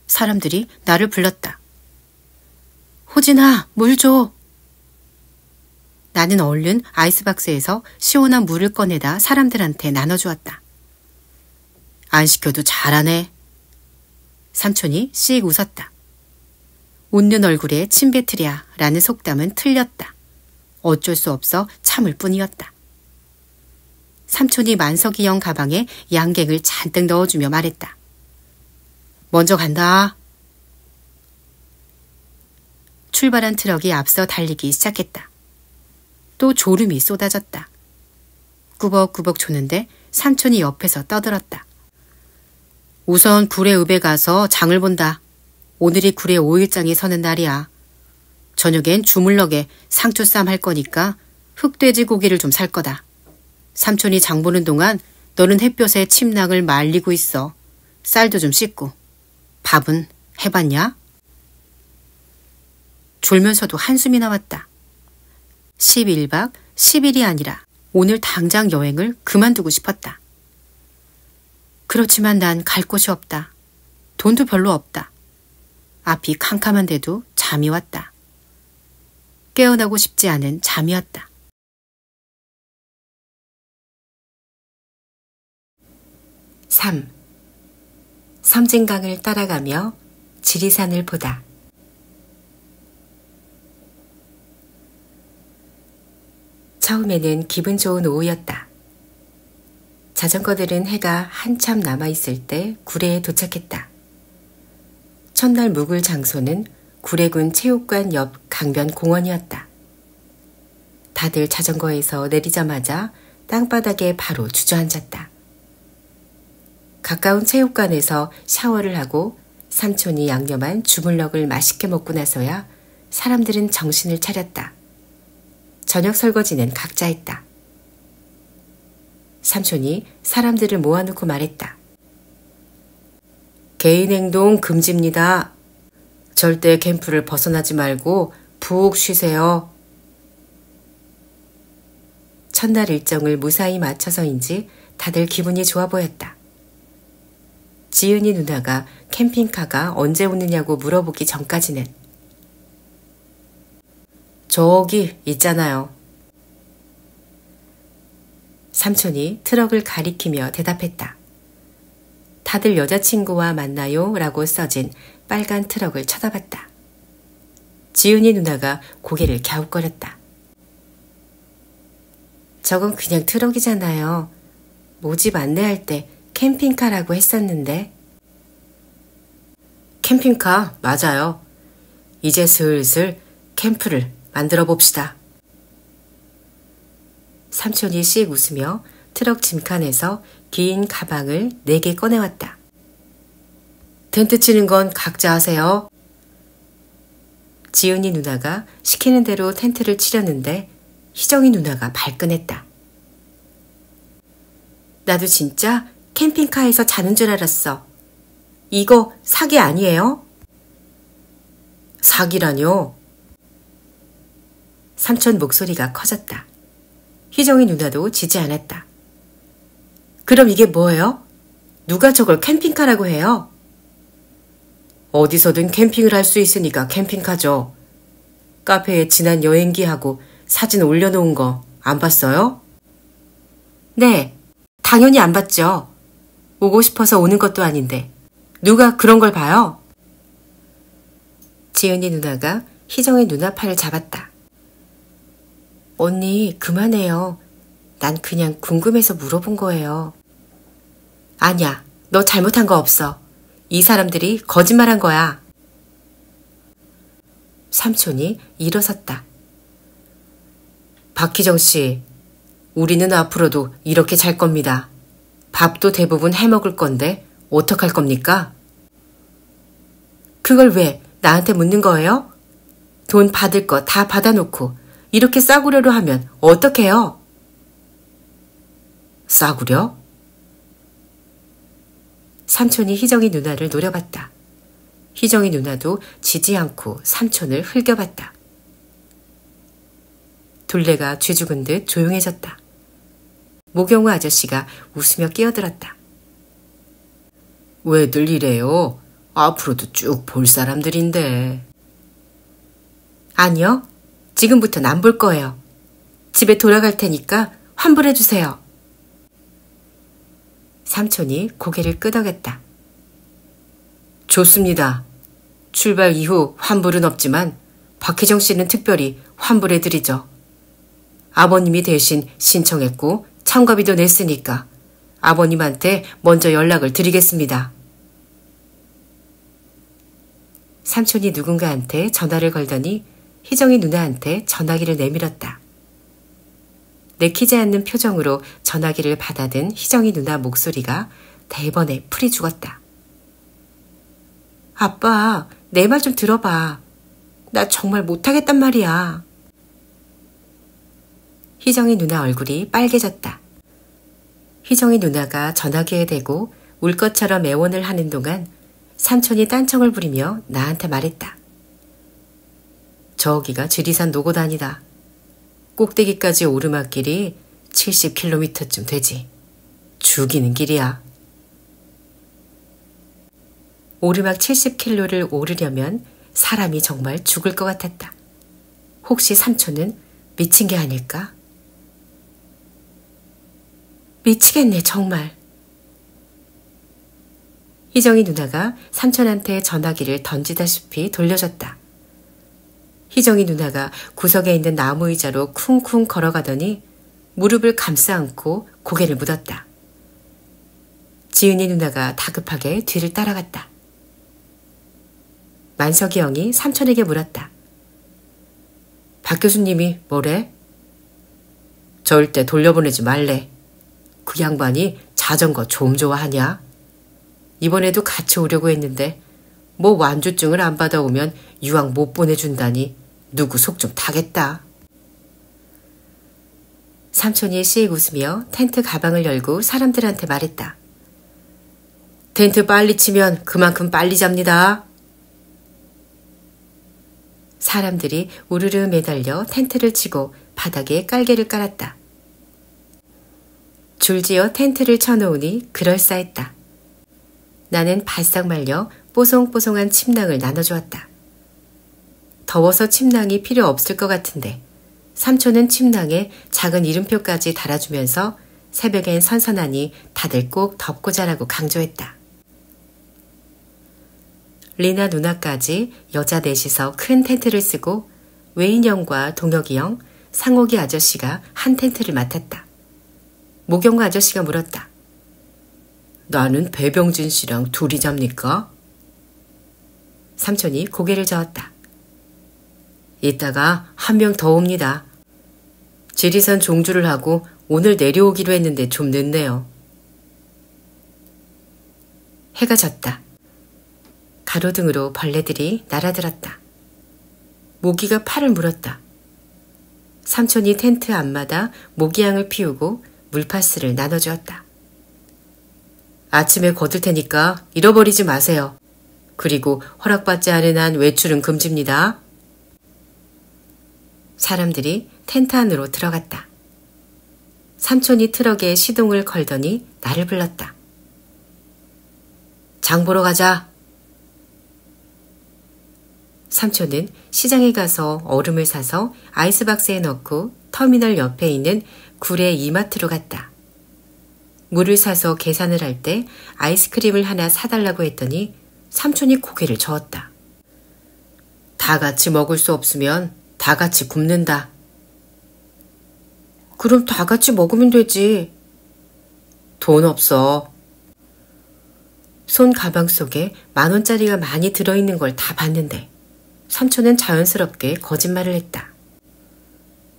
A: 사람들이 나를 불렀다. 호진아, 물 줘. 나는 얼른 아이스박스에서 시원한 물을 꺼내다 사람들한테 나눠주었다. 안 시켜도 잘하네. 삼촌이 씩 웃었다. 웃는 얼굴에 침 뱉으랴 라는 속담은 틀렸다. 어쩔 수 없어 참을 뿐이었다. 삼촌이 만석이형 가방에 양갱을 잔뜩 넣어주며 말했다. 먼저 간다. 출발한 트럭이 앞서 달리기 시작했다. 또 졸음이 쏟아졌다. 꾸벅꾸벅 조는데 삼촌이 옆에서 떠들었다. 우선 구례읍에 가서 장을 본다. 오늘이 구례 5일장이 서는 날이야. 저녁엔 주물럭에 상추쌈 할 거니까 흑돼지 고기를 좀 살 거다. 삼촌이 장 보는 동안 너는 햇볕에 침낭을 말리고 있어. 쌀도 좀 씻고. 밥은 해봤냐? 졸면서도 한숨이 나왔다. 11박 10일이 아니라 오늘 당장 여행을 그만두고 싶었다. 그렇지만 난 갈 곳이 없다. 돈도 별로 없다. 앞이 캄캄한데도 잠이 왔다. 깨어나고 싶지 않은 잠이었다. 3. 섬진강을 따라가며 지리산을 보다. 처음에는 기분 좋은 오후였다. 자전거들은 해가 한참 남아있을 때 구례에 도착했다. 첫날 묵을 장소는 구례군 체육관 옆 강변 공원이었다. 다들 자전거에서 내리자마자 땅바닥에 바로 주저앉았다. 가까운 체육관에서 샤워를 하고 삼촌이 양념한 주물럭을 맛있게 먹고 나서야 사람들은 정신을 차렸다. 저녁 설거지는 각자 했다. 삼촌이 사람들을 모아놓고 말했다. 개인 행동 금지입니다. 절대 캠프를 벗어나지 말고 푹 쉬세요. 첫날 일정을 무사히 마쳐서인지 다들 기분이 좋아 보였다. 지은이 누나가 캠핑카가 언제 오느냐고 물어보기 전까지는 저기 있잖아요. 삼촌이 트럭을 가리키며 대답했다. 다들 여자친구와 만나요 라고 써진 빨간 트럭을 쳐다봤다. 지은이 누나가 고개를 갸웃거렸다. 저건 그냥 트럭이잖아요. 모집 안내할 때 캠핑카라고 했었는데. 캠핑카 맞아요. 이제 슬슬 캠프를 만들어 봅시다. 삼촌이 씩 웃으며 트럭 짐칸에서 긴 가방을 4개 꺼내왔다. 텐트 치는 건 각자 하세요. 지은이 누나가 시키는 대로 텐트를 치려는데 희정이 누나가 발끈했다. 나도 진짜 캠핑카에서 자는 줄 알았어. 이거 사기 아니에요? 사기라뇨? 삼촌 목소리가 커졌다. 희정이 누나도 지지 않았다. 그럼 이게 뭐예요? 누가 저걸 캠핑카라고 해요? 어디서든 캠핑을 할 수 있으니까 캠핑카죠. 카페에 지난 여행기하고 사진 올려놓은 거 안 봤어요? 네, 당연히 안 봤죠. 오고 싶어서 오는 것도 아닌데 누가 그런 걸 봐요? 지은이 누나가 희정의 누나 팔을 잡았다. 언니, 그만해요. 난 그냥 궁금해서 물어본 거예요. 아니야, 너 잘못한 거 없어. 이 사람들이 거짓말한 거야. 삼촌이 일어섰다. 박희정 씨,
B: 우리는 앞으로도 이렇게 잘 겁니다. 밥도 대부분 해먹을 건데 어떡할 겁니까?
A: 그걸 왜 나한테 묻는 거예요? 돈 받을 거 다 받아놓고 이렇게 싸구려로 하면 어떡해요?
B: 싸구려?
A: 삼촌이 희정이 누나를 노려봤다. 희정이 누나도 지지 않고 삼촌을 흘겨봤다. 둘레가 쥐죽은 듯 조용해졌다. 모경우 아저씨가 웃으며 끼어들었다.
B: 왜들 이래요? 앞으로도 쭉 볼 사람들인데.
A: 아니요. 지금부턴 안 볼 거예요. 집에 돌아갈 테니까 환불해 주세요. 삼촌이 고개를 끄덕였다.
B: 좋습니다. 출발 이후 환불은 없지만 박혜정 씨는 특별히 환불해 드리죠. 아버님이 대신 신청했고 참가비도 냈으니까 아버님한테 먼저 연락을 드리겠습니다.
A: 삼촌이 누군가한테 전화를 걸더니 희정이 누나한테 전화기를 내밀었다. 내키지 않는 표정으로 전화기를 받아든 희정이 누나 목소리가 대번에 풀이 죽었다. 아빠, 내 말 좀 들어봐. 나 정말 못하겠단 말이야. 희정이 누나 얼굴이 빨개졌다. 희정이 누나가 전화기에 대고 울 것처럼 애원을 하는 동안 삼촌이 딴청을 부리며 나한테 말했다.
B: 저기가 지리산 노고단이다. 꼭대기까지 오르막길이 70km쯤 되지. 죽이는 길이야.
A: 오르막 70km를 오르려면 사람이 정말 죽을 것 같았다. 혹시 삼촌은 미친 게 아닐까? 미치겠네, 정말. 희정이 누나가 삼촌한테 전화기를 던지다시피 돌려줬다. 희정이 누나가 구석에 있는 나무 의자로 쿵쿵 걸어가더니 무릎을 감싸 안고 고개를 묻었다. 지은이 누나가 다급하게 뒤를 따라갔다. 만석이 형이 삼촌에게 물었다.
B: 박 교수님이 뭐래? 절대 돌려보내지 말래. 그 양반이 자전거 좀 좋아하냐? 이번에도 같이 오려고 했는데 뭐 완주증을 안 받아오면 유학 못 보내준다니 누구 속 좀 타겠다.
A: 삼촌이 씩 웃으며 텐트 가방을 열고 사람들한테 말했다.
B: 텐트 빨리 치면 그만큼 빨리 잡니다.
A: 사람들이 우르르 매달려 텐트를 치고 바닥에 깔개를 깔았다. 줄지어 텐트를 쳐놓으니 그럴싸했다. 나는 바싹 말려 뽀송뽀송한 침낭을 나눠주었다. 더워서 침낭이 필요 없을 것 같은데 삼촌은 침낭에 작은 이름표까지 달아주면서 새벽엔 선선하니 다들 꼭 덮고 자라고 강조했다. 리나 누나까지 여자 넷이서 큰 텐트를 쓰고 외인 형과 동혁이 형, 상옥이 아저씨가 한 텐트를 맡았다. 모경우 아저씨가 물었다.
B: 나는 배병진 씨랑 둘이 잡니까?
A: 삼촌이 고개를 저었다.
B: 이따가 한 명 더 옵니다. 지리산 종주를 하고 오늘 내려오기로 했는데 좀 늦네요.
A: 해가 졌다. 가로등으로 벌레들이 날아들었다. 모기가 팔을 물었다. 삼촌이 텐트 앞마다 모기향을 피우고 물파스를 나눠주었다.
B: 아침에 거둘 테니까 잃어버리지 마세요. 그리고 허락받지 않은 한 외출은 금지입니다.
A: 사람들이 텐트 안으로 들어갔다. 삼촌이 트럭에 시동을 걸더니 나를 불렀다.
B: 장 보러 가자.
A: 삼촌은 시장에 가서 얼음을 사서 아이스박스에 넣고 터미널 옆에 있는 구례 이마트로 갔다. 물을 사서 계산을 할 때 아이스크림을 하나 사달라고 했더니 삼촌이 고개를 저었다.
B: 다 같이 먹을 수 없으면 다 같이 굶는다.
A: 그럼 다 같이 먹으면 되지.
B: 돈 없어.
A: 손 가방 속에 10,000원짜리가 많이 들어있는 걸 다 봤는데 삼촌은 자연스럽게 거짓말을 했다.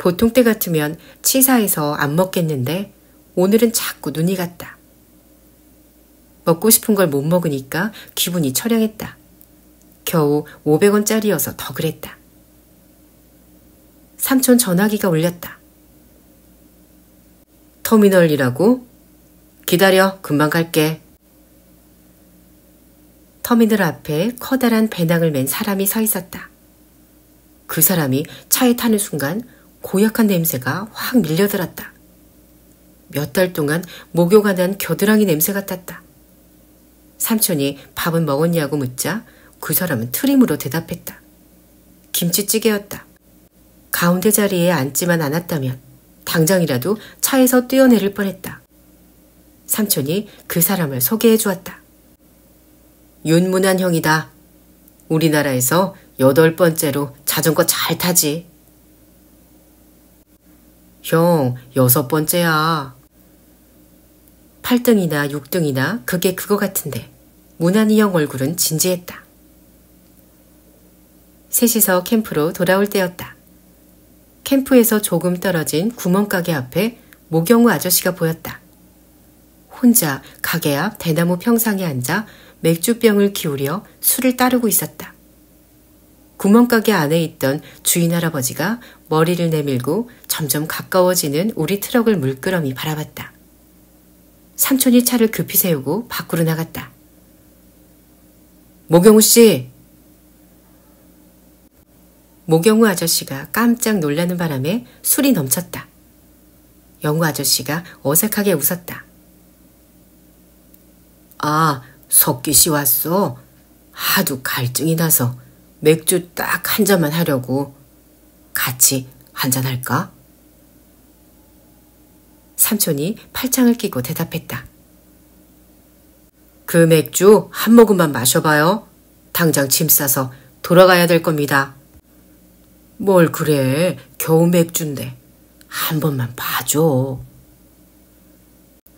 B: 보통 때 같으면 치사해서 안 먹겠는데 오늘은 자꾸 눈이 갔다. 먹고 싶은 걸 못 먹으니까 기분이 처량했다. 겨우 500원짜리여서 더 그랬다. 삼촌 전화기가 울렸다. 터미널이라고? 기다려, 금방 갈게. 터미널 앞에 커다란 배낭을 맨 사람이 서 있었다. 그 사람이 차에 타는 순간 고약한 냄새가 확 밀려들었다. 몇 달 동안 목욕 안 한 겨드랑이 냄새 같았다. 삼촌이 밥은 먹었냐고 묻자 그 사람은 트림으로 대답했다. 김치찌개였다. 가운데 자리에 앉지만 않았다면 당장이라도 차에서 뛰어내릴 뻔했다. 삼촌이 그 사람을 소개해 주었다. 윤문한 형이다. 우리나라에서 8번째로 자전거 잘 타지. 형, 6번째야. 8등이나 6등이나 그게 그거 같은데 문한이 형 얼굴은 진지했다. 셋이서 캠프로 돌아올 때였다. 캠프에서 조금 떨어진 구멍가게 앞에 모경우 아저씨가 보였다. 혼자 가게 앞 대나무 평상에 앉아 맥주병을 기울여 술을 따르고 있었다. 구멍가게 안에 있던 주인 할아버지가 머리를 내밀고 점점 가까워지는 우리 트럭을 물끄러미 바라봤다. 삼촌이 차를 급히 세우고 밖으로 나갔다. 모경우 씨! 모경우 아저씨가 깜짝 놀라는 바람에 술이 넘쳤다. 영우 아저씨가 어색하게 웃었다. 아, 석기 씨 왔어? 하도 갈증이 나서 맥주 딱 한 잔만 하려고. 같이 한잔할까? 삼촌이 팔짱을 끼고 대답했다. 그 맥주 한 모금만 마셔봐요. 당장 짐 싸서 돌아가야 될 겁니다. 뭘 그래, 겨우 맥주인데. 한 번만 봐줘.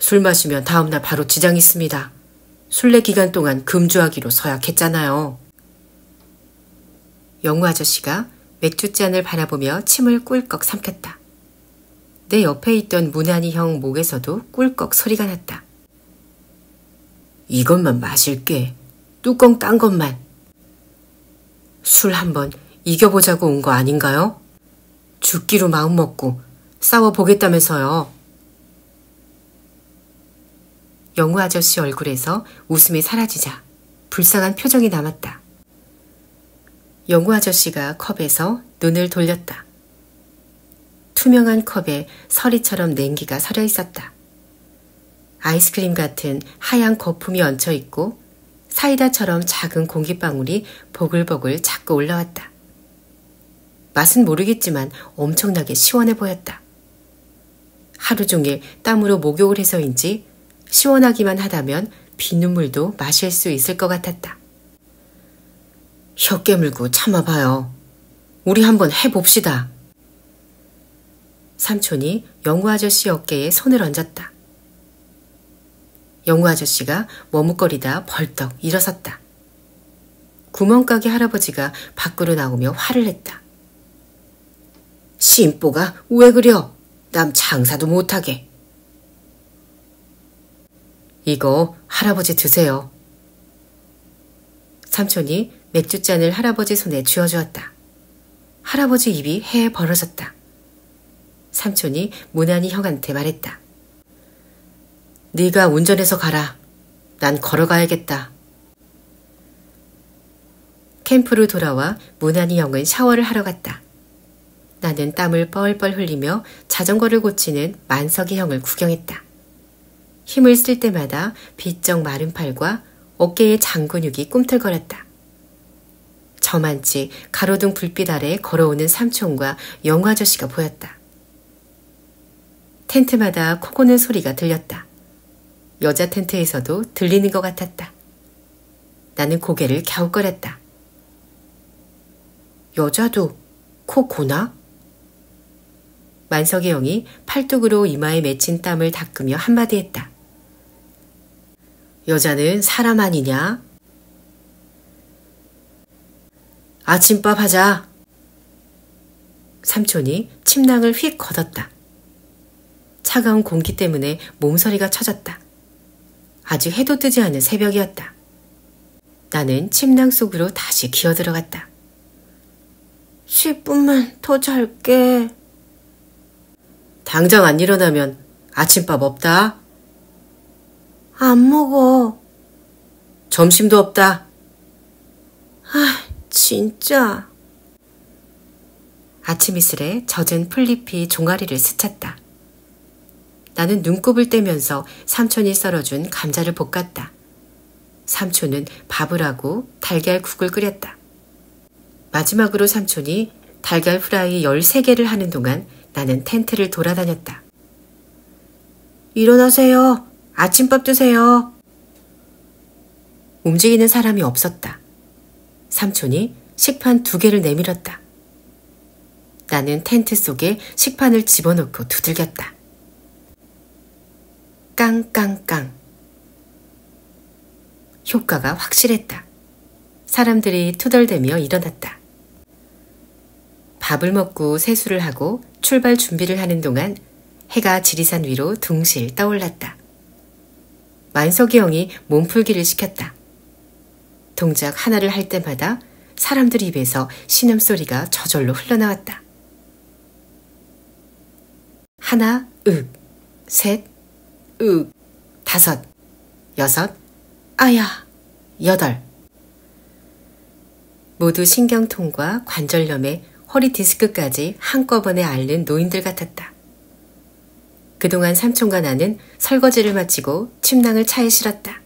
B: 술 마시면 다음날 바로 지장 있습니다. 순례 기간 동안 금주하기로 서약했잖아요. 영우 아저씨가 맥주잔을 바라보며 침을 꿀꺽 삼켰다. 내 옆에 있던 문한이 형 목에서도 꿀꺽 소리가 났다. 이것만 마실게. 뚜껑 딴 것만. 술 한번 이겨보자고 온 거 아닌가요? 죽기로 마음먹고 싸워보겠다면서요. 영우 아저씨 얼굴에서 웃음이 사라지자 불쌍한 표정이 남았다. 영우 아저씨가 컵에서 눈을 돌렸다. 투명한 컵에 서리처럼 냉기가 서려 있었다. 아이스크림 같은 하얀 거품이 얹혀 있고 사이다처럼 작은 공기방울이 보글보글 자꾸 올라왔다. 맛은 모르겠지만 엄청나게 시원해 보였다. 하루 종일 땀으로 목욕을 해서인지 시원하기만 하다면 비눗물도 마실 수 있을 것 같았다. 혀 깨물고 참아봐요. 우리 한번 해봅시다. 삼촌이 영우 아저씨 어깨에 손을 얹었다. 영우 아저씨가 머뭇거리다 벌떡 일어섰다. 구멍가게 할아버지가 밖으로 나오며 화를 냈다. 심보가 왜 그려? 남 장사도 못하게. 이거 할아버지 드세요. 삼촌이 맥주잔을 할아버지 손에 쥐어주었다. 할아버지 입이 해에 벌어졌다. 삼촌이 문한이 형한테 말했다. 네가 운전해서 가라. 난 걸어가야겠다. 캠프로 돌아와 문한이 형은 샤워를 하러 갔다. 나는 땀을 뻘뻘 흘리며 자전거를 고치는 만석이 형을 구경했다. 힘을 쓸 때마다 비쩍 마른 팔과 어깨의 장근육이 꿈틀거렸다. 저만치 가로등 불빛 아래 걸어오는 삼촌과 영우 아저씨가 보였다. 텐트마다 코 고는 소리가 들렸다. 여자 텐트에서도 들리는 것 같았다. 나는 고개를 갸웃거렸다. 여자도 코 고나? 만석이 형이 팔뚝으로 이마에 맺힌 땀을 닦으며 한마디 했다. 여자는 사람 아니냐? 아침밥 하자. 삼촌이 침낭을 휙 걷었다. 차가운 공기 때문에 몸서리가 쳐졌다. 아직 해도 뜨지 않은 새벽이었다. 나는 침낭 속으로 다시 기어들어갔다.
C: 10분만 더 잘게.
B: 당장 안 일어나면 아침밥 없다.
C: 안 먹어.
B: 점심도 없다.
C: 아, 진짜.
B: 아침 이슬에 젖은 풀잎이 종아리를 스쳤다. 나는 눈곱을 떼면서 삼촌이 썰어준 감자를 볶았다. 삼촌은 밥을 하고 달걀국을 끓였다. 마지막으로 삼촌이 달걀 후라이 13개를 하는 동안 나는 텐트를 돌아다녔다.
C: 일어나세요. 아침밥 드세요.
B: 움직이는 사람이 없었다. 삼촌이 식판 2개를 내밀었다. 나는 텐트 속에 식판을 집어넣고 두들겼다. 깡깡깡. 효과가 확실했다. 사람들이 투덜대며 일어났다. 밥을 먹고 세수를 하고 출발 준비를 하는 동안 해가 지리산 위로 둥실 떠올랐다. 만석이 형이 몸풀기를 시켰다. 동작 하나를 할 때마다 사람들 입에서 신음소리가 저절로 흘러나왔다. 하나, 윽, 셋, 윽, 5, 6, 아야, 8. 모두 신경통과 관절염에 허리 디스크까지 한꺼번에 앓는 노인들 같았다. 그동안 삼촌과 나는 설거지를 마치고 침낭을 차에 실었다.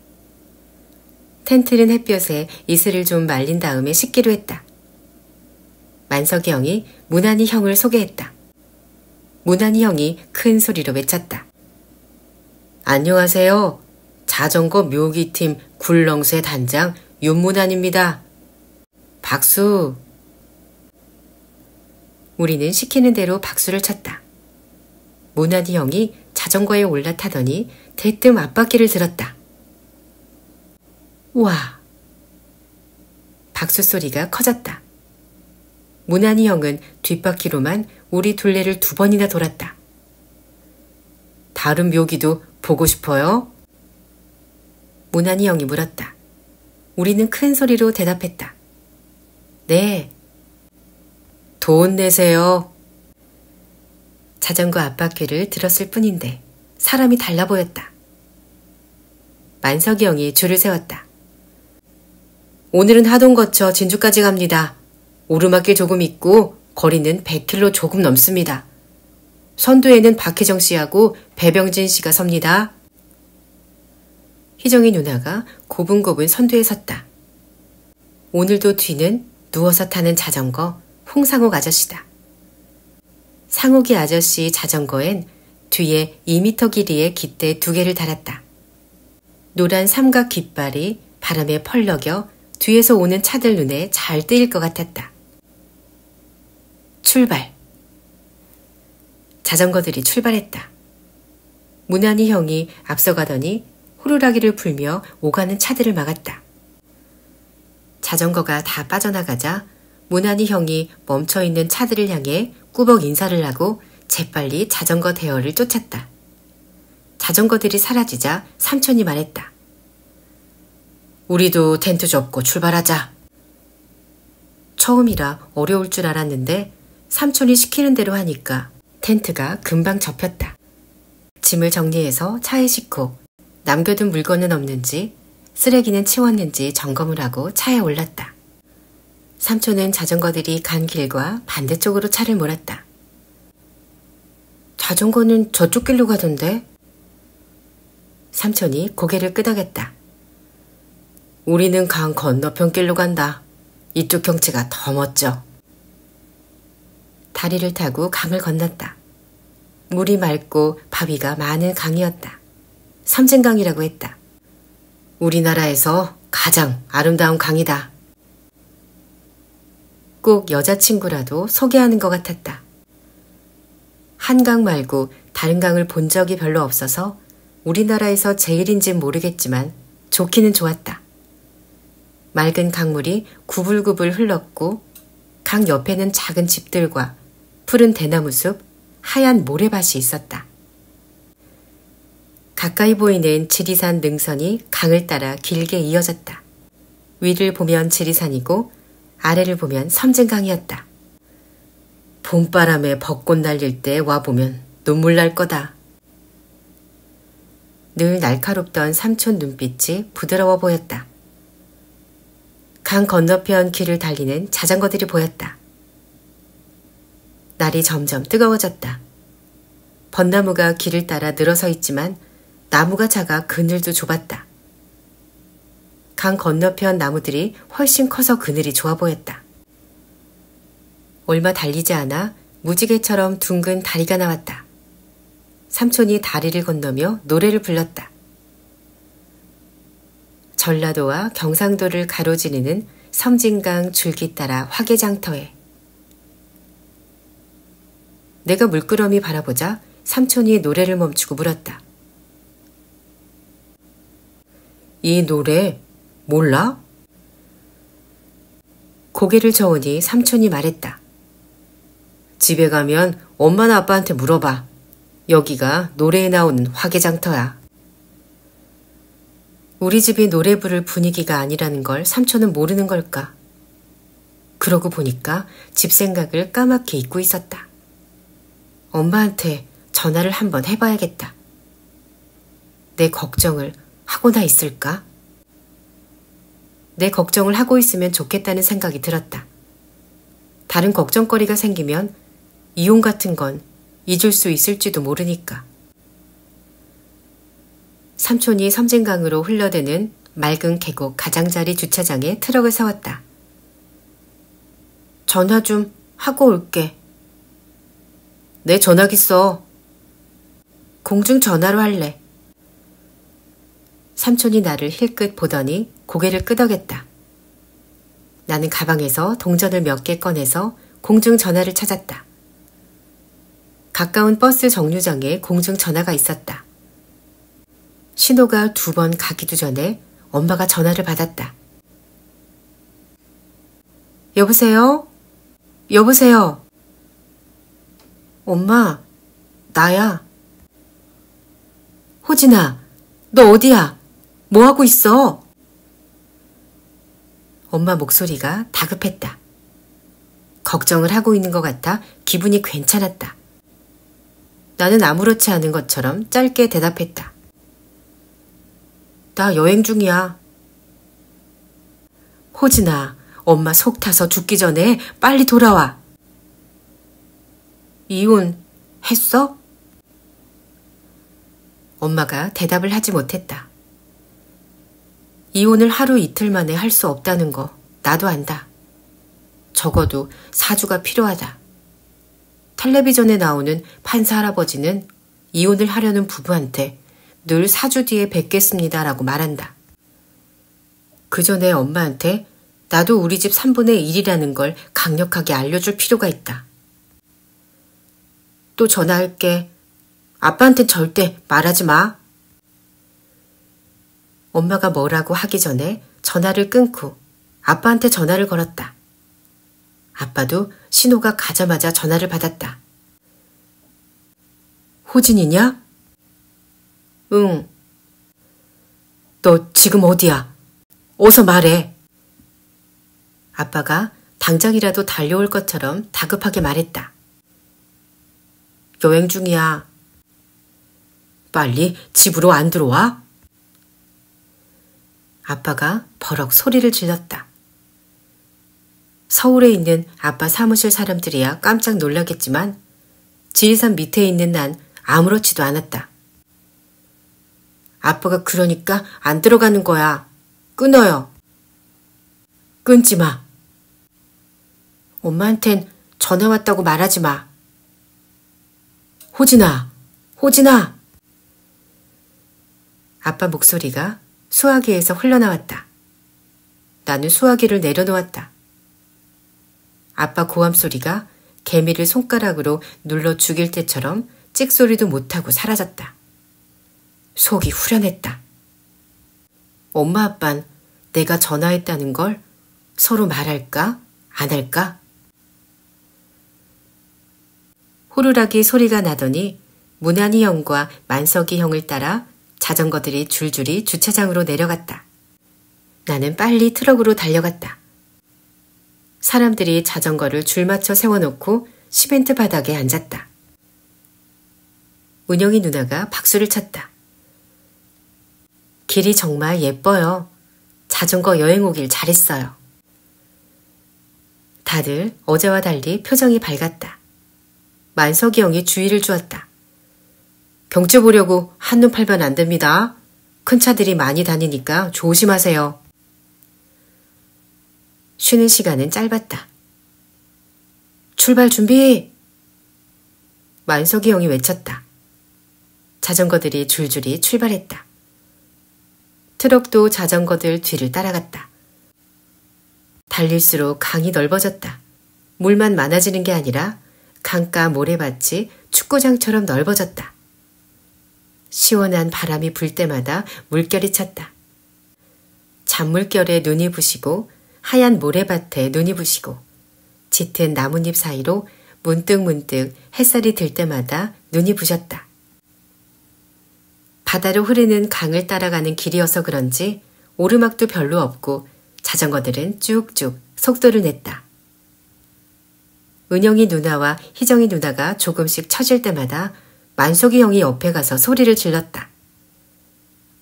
B: 텐트는 햇볕에 이슬을 좀 말린 다음에 씻기로 했다. 만석이 형이 문한이 형을 소개했다. 문한이 형이 큰 소리로 외쳤다. 안녕하세요. 자전거 묘기팀 굴렁쇠 단장 윤문한입니다. 박수. 우리는 시키는 대로 박수를 쳤다. 문한이 형이 자전거에 올라타더니 대뜸 앞바퀴를 들었다. 와! 박수 소리가 커졌다. 문한이 형은 뒷바퀴로만 우리 둘레를 2번이나 돌았다. 다른 묘기도 보고 싶어요? 문한이 형이 물었다. 우리는 큰 소리로 대답했다. 네. 돈 내세요. 자전거 앞바퀴를 들었을 뿐인데 사람이 달라 보였다. 만석이 형이 줄을 세웠다. 오늘은 하동 거쳐 진주까지 갑니다. 오르막길 조금 있고 거리는 100km 조금 넘습니다. 선두에는 박혜정 씨하고 배병진 씨가 섭니다. 희정이 누나가 고분고분 선두에 섰다. 오늘도 뒤는 누워서 타는 자전거 홍상옥 아저씨다. 상옥이 아저씨 자전거엔 뒤에 2m 길이의 깃대 2개를 달았다. 노란 삼각 깃발이 바람에 펄럭여 뒤에서 오는 차들 눈에 잘 띄일 것 같았다. 출발. 자전거들이 출발했다. 문한이 형이 앞서가더니 호루라기를 불며 오가는 차들을 막았다. 자전거가 다 빠져나가자 문한이 형이 멈춰있는 차들을 향해 꾸벅 인사를 하고 재빨리 자전거 대여를 쫓았다. 자전거들이 사라지자 삼촌이 말했다. 우리도 텐트 접고 출발하자. 처음이라 어려울 줄 알았는데 삼촌이 시키는 대로 하니까 텐트가 금방 접혔다. 짐을 정리해서 차에 싣고 남겨둔 물건은 없는지 쓰레기는 치웠는지 점검을 하고 차에 올랐다. 삼촌은 자전거들이 간 길과 반대쪽으로 차를 몰았다. 자전거는 저쪽 길로 가던데? 삼촌이 고개를 끄덕였다. 우리는 강 건너편 길로 간다. 이쪽 경치가 더 멋져. 다리를 타고 강을 건넜다. 물이 맑고 바위가 많은 강이었다. 섬진강이라고 했다. 우리나라에서 가장 아름다운 강이다. 꼭 여자친구라도 소개하는 것 같았다. 한강 말고 다른 강을 본 적이 별로 없어서 우리나라에서 제일인진 모르겠지만 좋기는 좋았다. 맑은 강물이 구불구불 흘렀고 강 옆에는 작은 집들과
A: 푸른 대나무 숲, 하얀 모래밭이 있었다. 가까이 보이는 지리산 능선이 강을 따라 길게 이어졌다. 위를 보면 지리산이고 아래를 보면 섬진강이었다. 봄바람에 벚꽃 날릴 때 와보면 눈물 날 거다. 늘 날카롭던 삼촌 눈빛이 부드러워 보였다. 강 건너편 길을 달리는 자전거들이 보였다. 날이 점점 뜨거워졌다. 벚나무가 길을 따라 늘어서 있지만 나무가 작아 그늘도 좁았다. 강 건너편 나무들이 훨씬 커서 그늘이 좋아 보였다. 얼마 달리지 않아 무지개처럼 둥근 다리가 나왔다. 삼촌이 다리를 건너며 노래를 불렀다. 전라도와 경상도를 가로지르는 섬진강 줄기 따라 화개장터에. 내가 물끄러미 바라보자 삼촌이 노래를 멈추고 물었다. 이 노래 몰라? 고개를 저으니 삼촌이 말했다. 집에 가면 엄마나 아빠한테 물어봐. 여기가 노래에 나오는 화개장터야. 우리 집이 노래 부를 분위기가 아니라는 걸 삼촌은 모르는 걸까? 그러고 보니까 집 생각을 까맣게 잊고 있었다. 엄마한테 전화를 한번 해봐야겠다. 내 걱정을 하고나 있을까? 내 걱정을 하고 있으면 좋겠다는 생각이 들었다. 다른 걱정거리가 생기면 이혼 같은 건 잊을 수 있을지도 모르니까. 삼촌이 섬진강으로 흘러드는 맑은 계곡 가장자리 주차장에 트럭을 세웠다. 전화 좀 하고 올게. 내 전화기 써. 공중전화로 할래. 삼촌이 나를 힐끗 보더니 고개를 끄덕였다. 나는 가방에서 동전을 몇 개 꺼내서 공중전화를 찾았다. 가까운 버스 정류장에 공중전화가 있었다. 신호가 2번 가기도 전에 엄마가 전화를 받았다. 여보세요? 여보세요? 엄마, 나야. 호진아, 너 어디야? 뭐하고 있어? 엄마 목소리가 다급했다. 걱정을 하고 있는 것 같아 기분이 괜찮았다. 나는 아무렇지 않은 것처럼 짧게 대답했다. 나 여행 중이야. 호진아, 엄마 속 타서 죽기 전에 빨리 돌아와. 이혼 했어? 엄마가 대답을 하지 못했다. 이혼을 하루 이틀 만에 할 수 없다는 거 나도 안다. 적어도 4주가 필요하다. 텔레비전에 나오는 판사 할아버지는 이혼을 하려는 부부한테 늘 4주 뒤에 뵙겠습니다라고 말한다. 그 전에 엄마한테 나도 우리 집 3분의 1이라는 걸 강력하게 알려줄 필요가 있다. 또 전화할게. 아빠한텐 절대 말하지 마. 엄마가 뭐라고 하기 전에 전화를 끊고 아빠한테 전화를 걸었다. 아빠도 신호가 가자마자 전화를 받았다. 호진이냐? 응. 너 지금 어디야? 어서 말해. 아빠가 당장이라도 달려올 것처럼 다급하게 말했다. 여행 중이야. 빨리 집으로 안 들어와? 아빠가 버럭 소리를 질렀다. 서울에 있는 아빠 사무실 사람들이야 깜짝 놀라겠지만 지리산 밑에 있는 난 아무렇지도 않았다. 아빠가 그러니까 안 들어가는 거야. 끊어요. 끊지 마. 엄마한텐 전화 왔다고 말하지 마. 호진아, 호진아. 아빠 목소리가 수화기에서 흘러나왔다. 나는 수화기를 내려놓았다. 아빠 고함 소리가 개미를 손가락으로 눌러 죽일 때처럼 찍소리도 못하고 사라졌다. 속이 후련했다. 엄마 아빤 내가 전화했다는 걸 서로 말할까? 안 할까? 호루라기 소리가 나더니 문한이 형과 만석이 형을 따라 자전거들이 줄줄이 주차장으로 내려갔다. 나는 빨리 트럭으로 달려갔다. 사람들이 자전거를 줄 맞춰 세워놓고 시멘트 바닥에 앉았다. 은영이 누나가 박수를 쳤다. 길이 정말 예뻐요. 자전거 여행 오길 잘했어요. 다들 어제와 달리 표정이 밝았다. 만석이 형이 주의를 주었다. 경치 보려고 한눈 팔면 안 됩니다. 큰 차들이 많이 다니니까 조심하세요. 쉬는 시간은 짧았다. 출발 준비! 만석이 형이 외쳤다. 자전거들이 줄줄이 출발했다. 트럭도 자전거들 뒤를 따라갔다. 달릴수록 강이 넓어졌다. 물만 많아지는 게 아니라 강가 모래밭이 축구장처럼 넓어졌다. 시원한 바람이 불 때마다 물결이 찼다. 잔물결에 눈이 부시고 하얀 모래밭에 눈이 부시고 짙은 나뭇잎 사이로 문득문득 햇살이 들 때마다 눈이 부셨다. 바다로 흐르는 강을 따라가는 길이어서 그런지 오르막도 별로 없고 자전거들은 쭉쭉 속도를 냈다. 은영이 누나와 희정이 누나가 조금씩 처질 때마다 만석이 형이 옆에 가서 소리를 질렀다.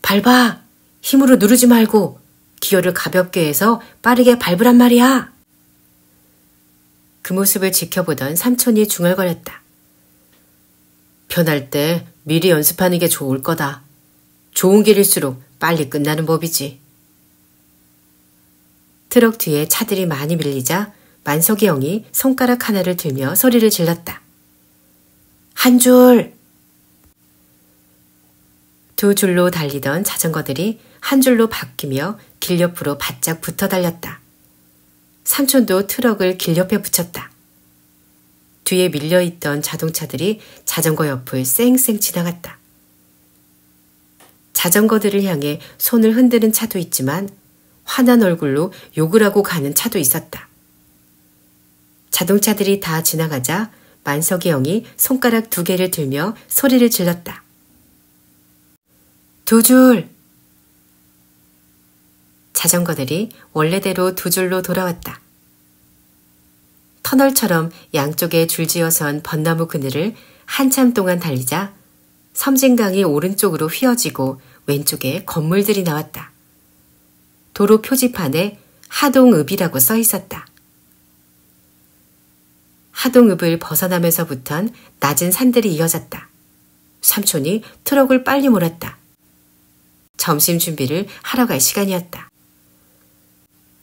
A: 밟아! 힘으로 누르지 말고 기어를 가볍게 해서 빠르게 밟으란 말이야. 그 모습을 지켜보던 삼촌이 중얼거렸다. 편할 때 미리 연습하는 게 좋을 거다. 좋은 길일수록 빨리 끝나는 법이지. 트럭 뒤에 차들이 많이 밀리자 만석이 형이 손가락 하나를 들며 소리를 질렀다. 한 줄! 두 줄로 달리던 자전거들이 한 줄로 바뀌며 길 옆으로 바짝 붙어 달렸다. 삼촌도 트럭을 길 옆에 붙였다. 뒤에 밀려있던 자동차들이 자전거 옆을 쌩쌩 지나갔다. 자전거들을 향해 손을 흔드는 차도 있지만 화난 얼굴로 욕을 하고 가는 차도 있었다. 자동차들이 다 지나가자 만석이 형이 손가락 2개를 들며 소리를 질렀다. 두 줄! 자전거들이 원래대로 두 줄로 돌아왔다. 터널처럼 양쪽에 줄지어선 벚나무 그늘을 한참 동안 달리자 섬진강이 오른쪽으로 휘어지고 왼쪽에 건물들이 나왔다. 도로 표지판에 하동읍이라고 써 있었다. 하동읍을 벗어나면서부턴 낮은 산들이 이어졌다. 삼촌이 트럭을 빨리 몰았다. 점심 준비를 하러 갈 시간이었다.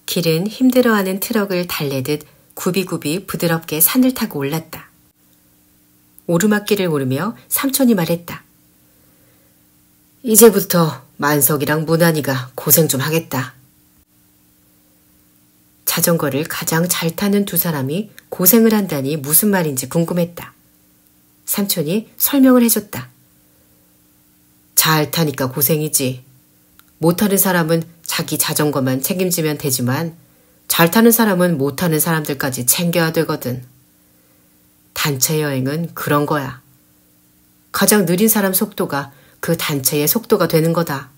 A: 길은 힘들어하는 트럭을 달래듯 굽이굽이 부드럽게 산을 타고 올랐다. 오르막길을 오르며 삼촌이 말했다. 이제부터 만석이랑 문한이가 고생 좀 하겠다. 자전거를 가장 잘 타는 두 사람이 고생을 한다니 무슨 말인지 궁금했다. 삼촌이 설명을 해줬다. 잘 타니까 고생이지. 못타는 사람은 자기 자전거만 책임지면 되지만 잘 타는 사람은 못타는 사람들까지 챙겨야 되거든. 단체 여행은 그런 거야. 가장 느린 사람 속도가 그 단체의 속도가 되는 거다.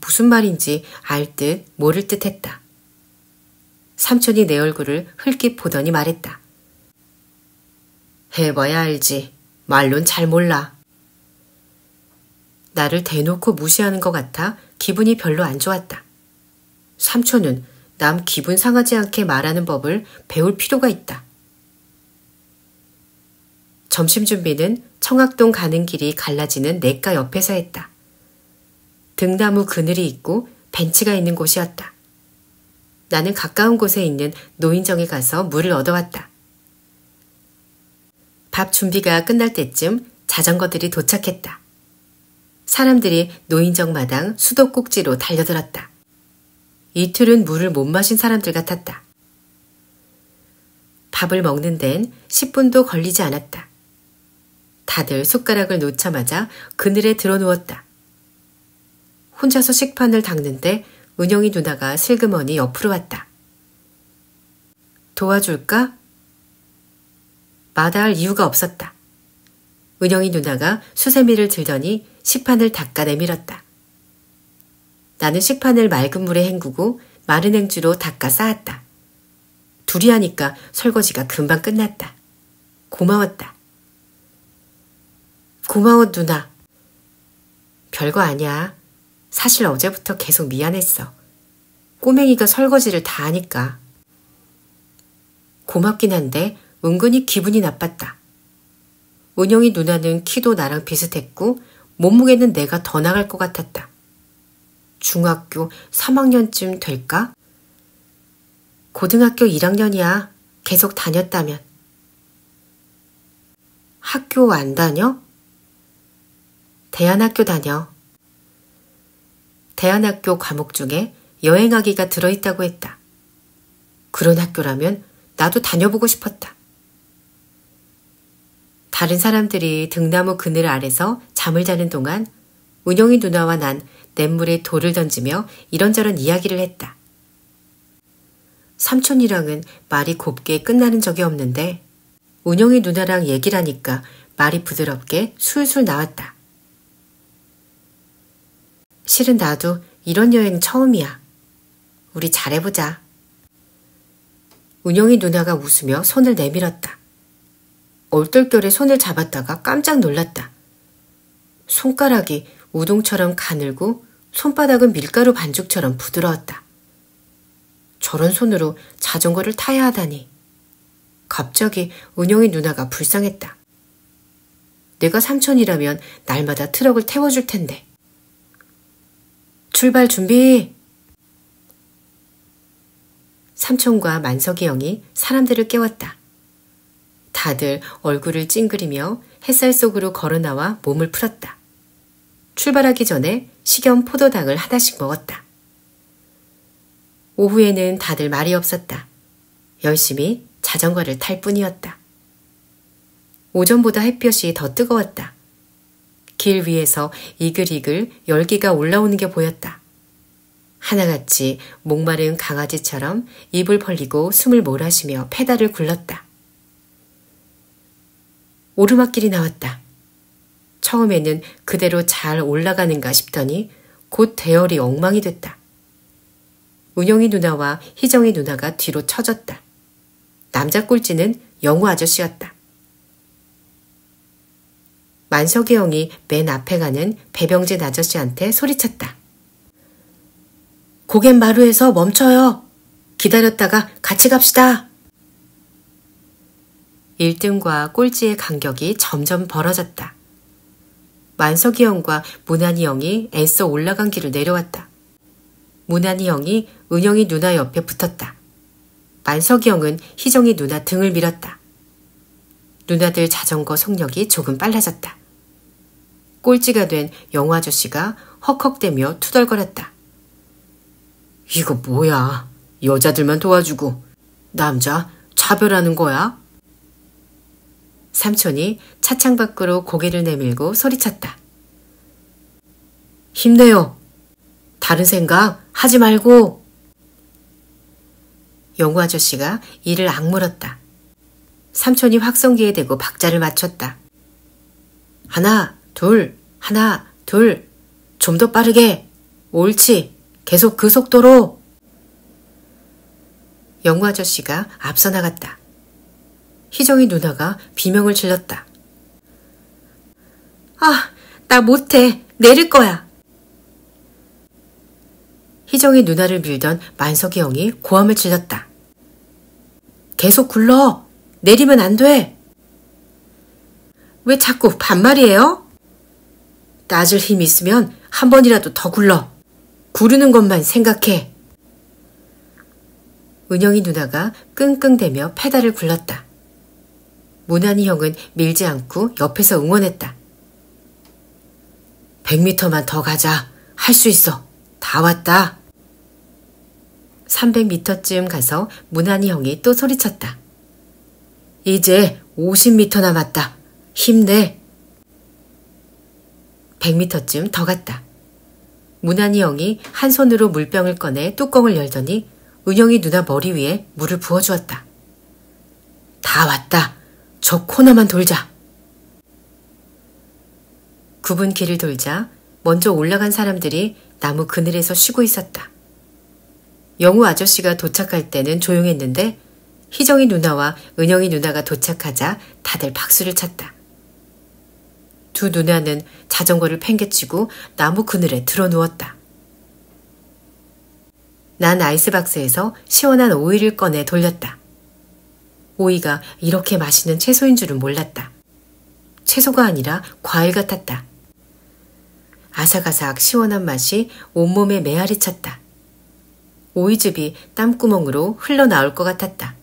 A: 무슨 말인지 알 듯 모를 듯 했다. 삼촌이 내 얼굴을 흘낏 보더니 말했다. 해봐야 알지. 말론 잘 몰라. 나를 대놓고 무시하는 것 같아 기분이 별로 안 좋았다. 삼촌은 남 기분 상하지 않게 말하는 법을 배울 필요가 있다. 점심 준비는 청학동 가는 길이 갈라지는 냇가 옆에서 했다. 등나무 그늘이 있고 벤치가 있는 곳이었다. 나는 가까운 곳에 있는 노인정에 가서 물을 얻어왔다. 밥 준비가 끝날 때쯤 자전거들이 도착했다. 사람들이 노인정 마당 수도꼭지로 달려들었다. 이틀은 물을 못 마신 사람들 같았다. 밥을 먹는 데는 10분도 걸리지 않았다. 다들 숟가락을 놓자마자 그늘에 들어누웠다. 혼자서 식판을 닦는데 은영이 누나가 슬그머니 옆으로 왔다. 도와줄까? 마다할 이유가 없었다. 은영이 누나가 수세미를 들더니 식판을 닦아 내밀었다. 나는 식판을 맑은 물에 헹구고 마른 행주로 닦아 쌓았다. 둘이 하니까 설거지가 금방 끝났다. 고마웠다. 고마워 누나. 별거 아니야. 사실 어제부터 계속 미안했어. 꼬맹이가 설거지를 다 하니까. 고맙긴 한데 은근히 기분이 나빴다. 은영이 누나는 키도 나랑 비슷했고 몸무게는 내가 더 나갈 것 같았다. 중학교 3학년쯤 될까? 고등학교 1학년이야. 계속 다녔다면. 학교 안 다녀? 대안학교 다녀. 대안학교 과목 중에 여행하기가 들어있다고 했다. 그런 학교라면 나도 다녀보고 싶었다. 다른 사람들이 등나무 그늘 아래서 잠을 자는 동안 은영이 누나와 난 냇물에 돌을 던지며 이런저런 이야기를 했다. 삼촌이랑은 말이 곱게 끝나는 적이 없는데 은영이 누나랑 얘기를 하니까 말이 부드럽게 술술 나왔다. 실은 나도 이런 여행 처음이야. 우리 잘해보자. 은영이 누나가 웃으며 손을 내밀었다. 얼떨결에 손을 잡았다가 깜짝 놀랐다. 손가락이 우동처럼 가늘고 손바닥은 밀가루 반죽처럼 부드러웠다. 저런 손으로 자전거를 타야 하다니. 갑자기 은영이 누나가 불쌍했다. 내가 삼촌이라면 날마다 트럭을 태워줄 텐데. 출발 준비! 삼촌과 만석이 형이 사람들을 깨웠다. 다들 얼굴을 찡그리며 햇살 속으로 걸어나와 몸을 풀었다. 출발하기 전에 식염 포도당을 하나씩 먹었다. 오후에는 다들 말이 없었다. 열심히 자전거를 탈 뿐이었다. 오전보다 햇볕이 더 뜨거웠다. 길 위에서 이글이글 열기가 올라오는 게 보였다. 하나같이 목마른 강아지처럼 입을 벌리고 숨을 몰아쉬며 페달을 굴렀다. 오르막길이 나왔다. 처음에는 그대로 잘 올라가는가 싶더니 곧 대열이 엉망이 됐다. 은영이 누나와 희정이 누나가 뒤로 처졌다. 남자 꼴찌는 영우 아저씨였다. 만석이 형이 맨 앞에 가는 배병진 아저씨한테 소리쳤다. 고갯 마루에서 멈춰요. 기다렸다가 같이 갑시다. 1등과 꼴찌의 간격이 점점 벌어졌다. 만석이 형과 문한이 형이 애써 올라간 길을 내려왔다. 문한이 형이 은영이 누나 옆에 붙었다. 만석이 형은 희정이 누나 등을 밀었다. 누나들 자전거 속력이 조금 빨라졌다. 꼴찌가 된 영우 아저씨가 헉헉대며 투덜거렸다. 이거 뭐야? 여자들만 도와주고 남자 차별하는 거야? 삼촌이 차창 밖으로 고개를 내밀고 소리쳤다. 힘내요. 다른 생각 하지 말고. 영우 아저씨가 이를 악물었다. 삼촌이 확성기에 대고 박자를 맞췄다. 하나, 둘, 하나, 둘. 좀 더 빠르게. 옳지. 계속 그 속도로. 영우 아저씨가 앞서 나갔다. 희정이 누나가 비명을 질렀다. 아, 나 못해. 내릴 거야. 희정이 누나를 밀던 만석이 형이 고함을 질렀다. 계속 굴러. 내리면 안 돼. 왜 자꾸 반말이에요? 낮을 힘 있으면 한 번이라도 더 굴러. 구르는 것만 생각해. 은영이 누나가 끙끙대며 페달을 굴렀다. 문한이 형은 밀지 않고 옆에서 응원했다. 100m만 더 가자. 할 수 있어. 다 왔다. 300m쯤 가서 문한이 형이 또 소리쳤다. 이제 50m 남았다. 힘내. 100m쯤 더 갔다. 문한이 형이 한 손으로 물병을 꺼내 뚜껑을 열더니 은영이 누나 머리 위에 물을 부어주었다. 다 왔다.
B: 저 코너만 돌자.
A: 9분 길을 돌자 먼저 올라간 사람들이 나무 그늘에서 쉬고 있었다. 영우 아저씨가 도착할 때는 조용했는데 희정이 누나와 은영이 누나가 도착하자 다들 박수를 쳤다. 두 누나는 자전거를 팽개치고 나무 그늘에 들어 누웠다. 난 아이스박스에서 시원한 오이를 꺼내 돌렸다. 오이가 이렇게 맛있는 채소인 줄은 몰랐다. 채소가 아니라 과일 같았다. 아삭아삭 시원한 맛이 온몸에 메아리 쳤다. 오이즙이 땀구멍으로 흘러나올 것 같았다.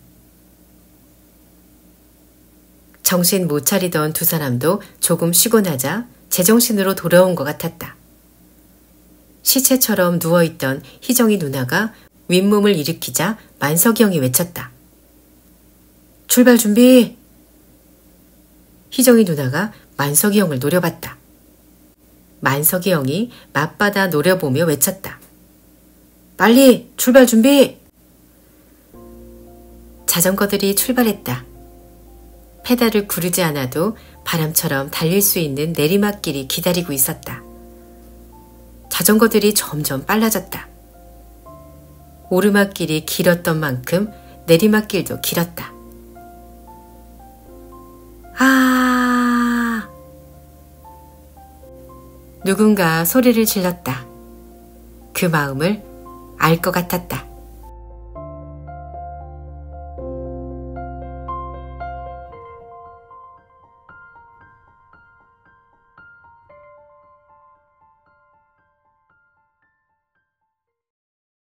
A: 정신 못 차리던 두 사람도 조금 쉬고 나자 제정신으로 돌아온 것 같았다. 시체처럼 누워있던 희정이 누나가 윗몸을 일으키자 만석이 형이 외쳤다. 출발 준비! 희정이 누나가 만석이 형을 노려봤다. 만석이 형이 맞받아 노려보며 외쳤다. 빨리 출발 준비! 자전거들이 출발했다. 페달을 구르지 않아도 바람처럼 달릴 수 있는 내리막길이 기다리고 있었다. 자전거들이 점점 빨라졌다. 오르막길이 길었던 만큼 내리막길도 길었다. 아! 누군가 소리를 질렀다. 그 마음을 알 것 같았다.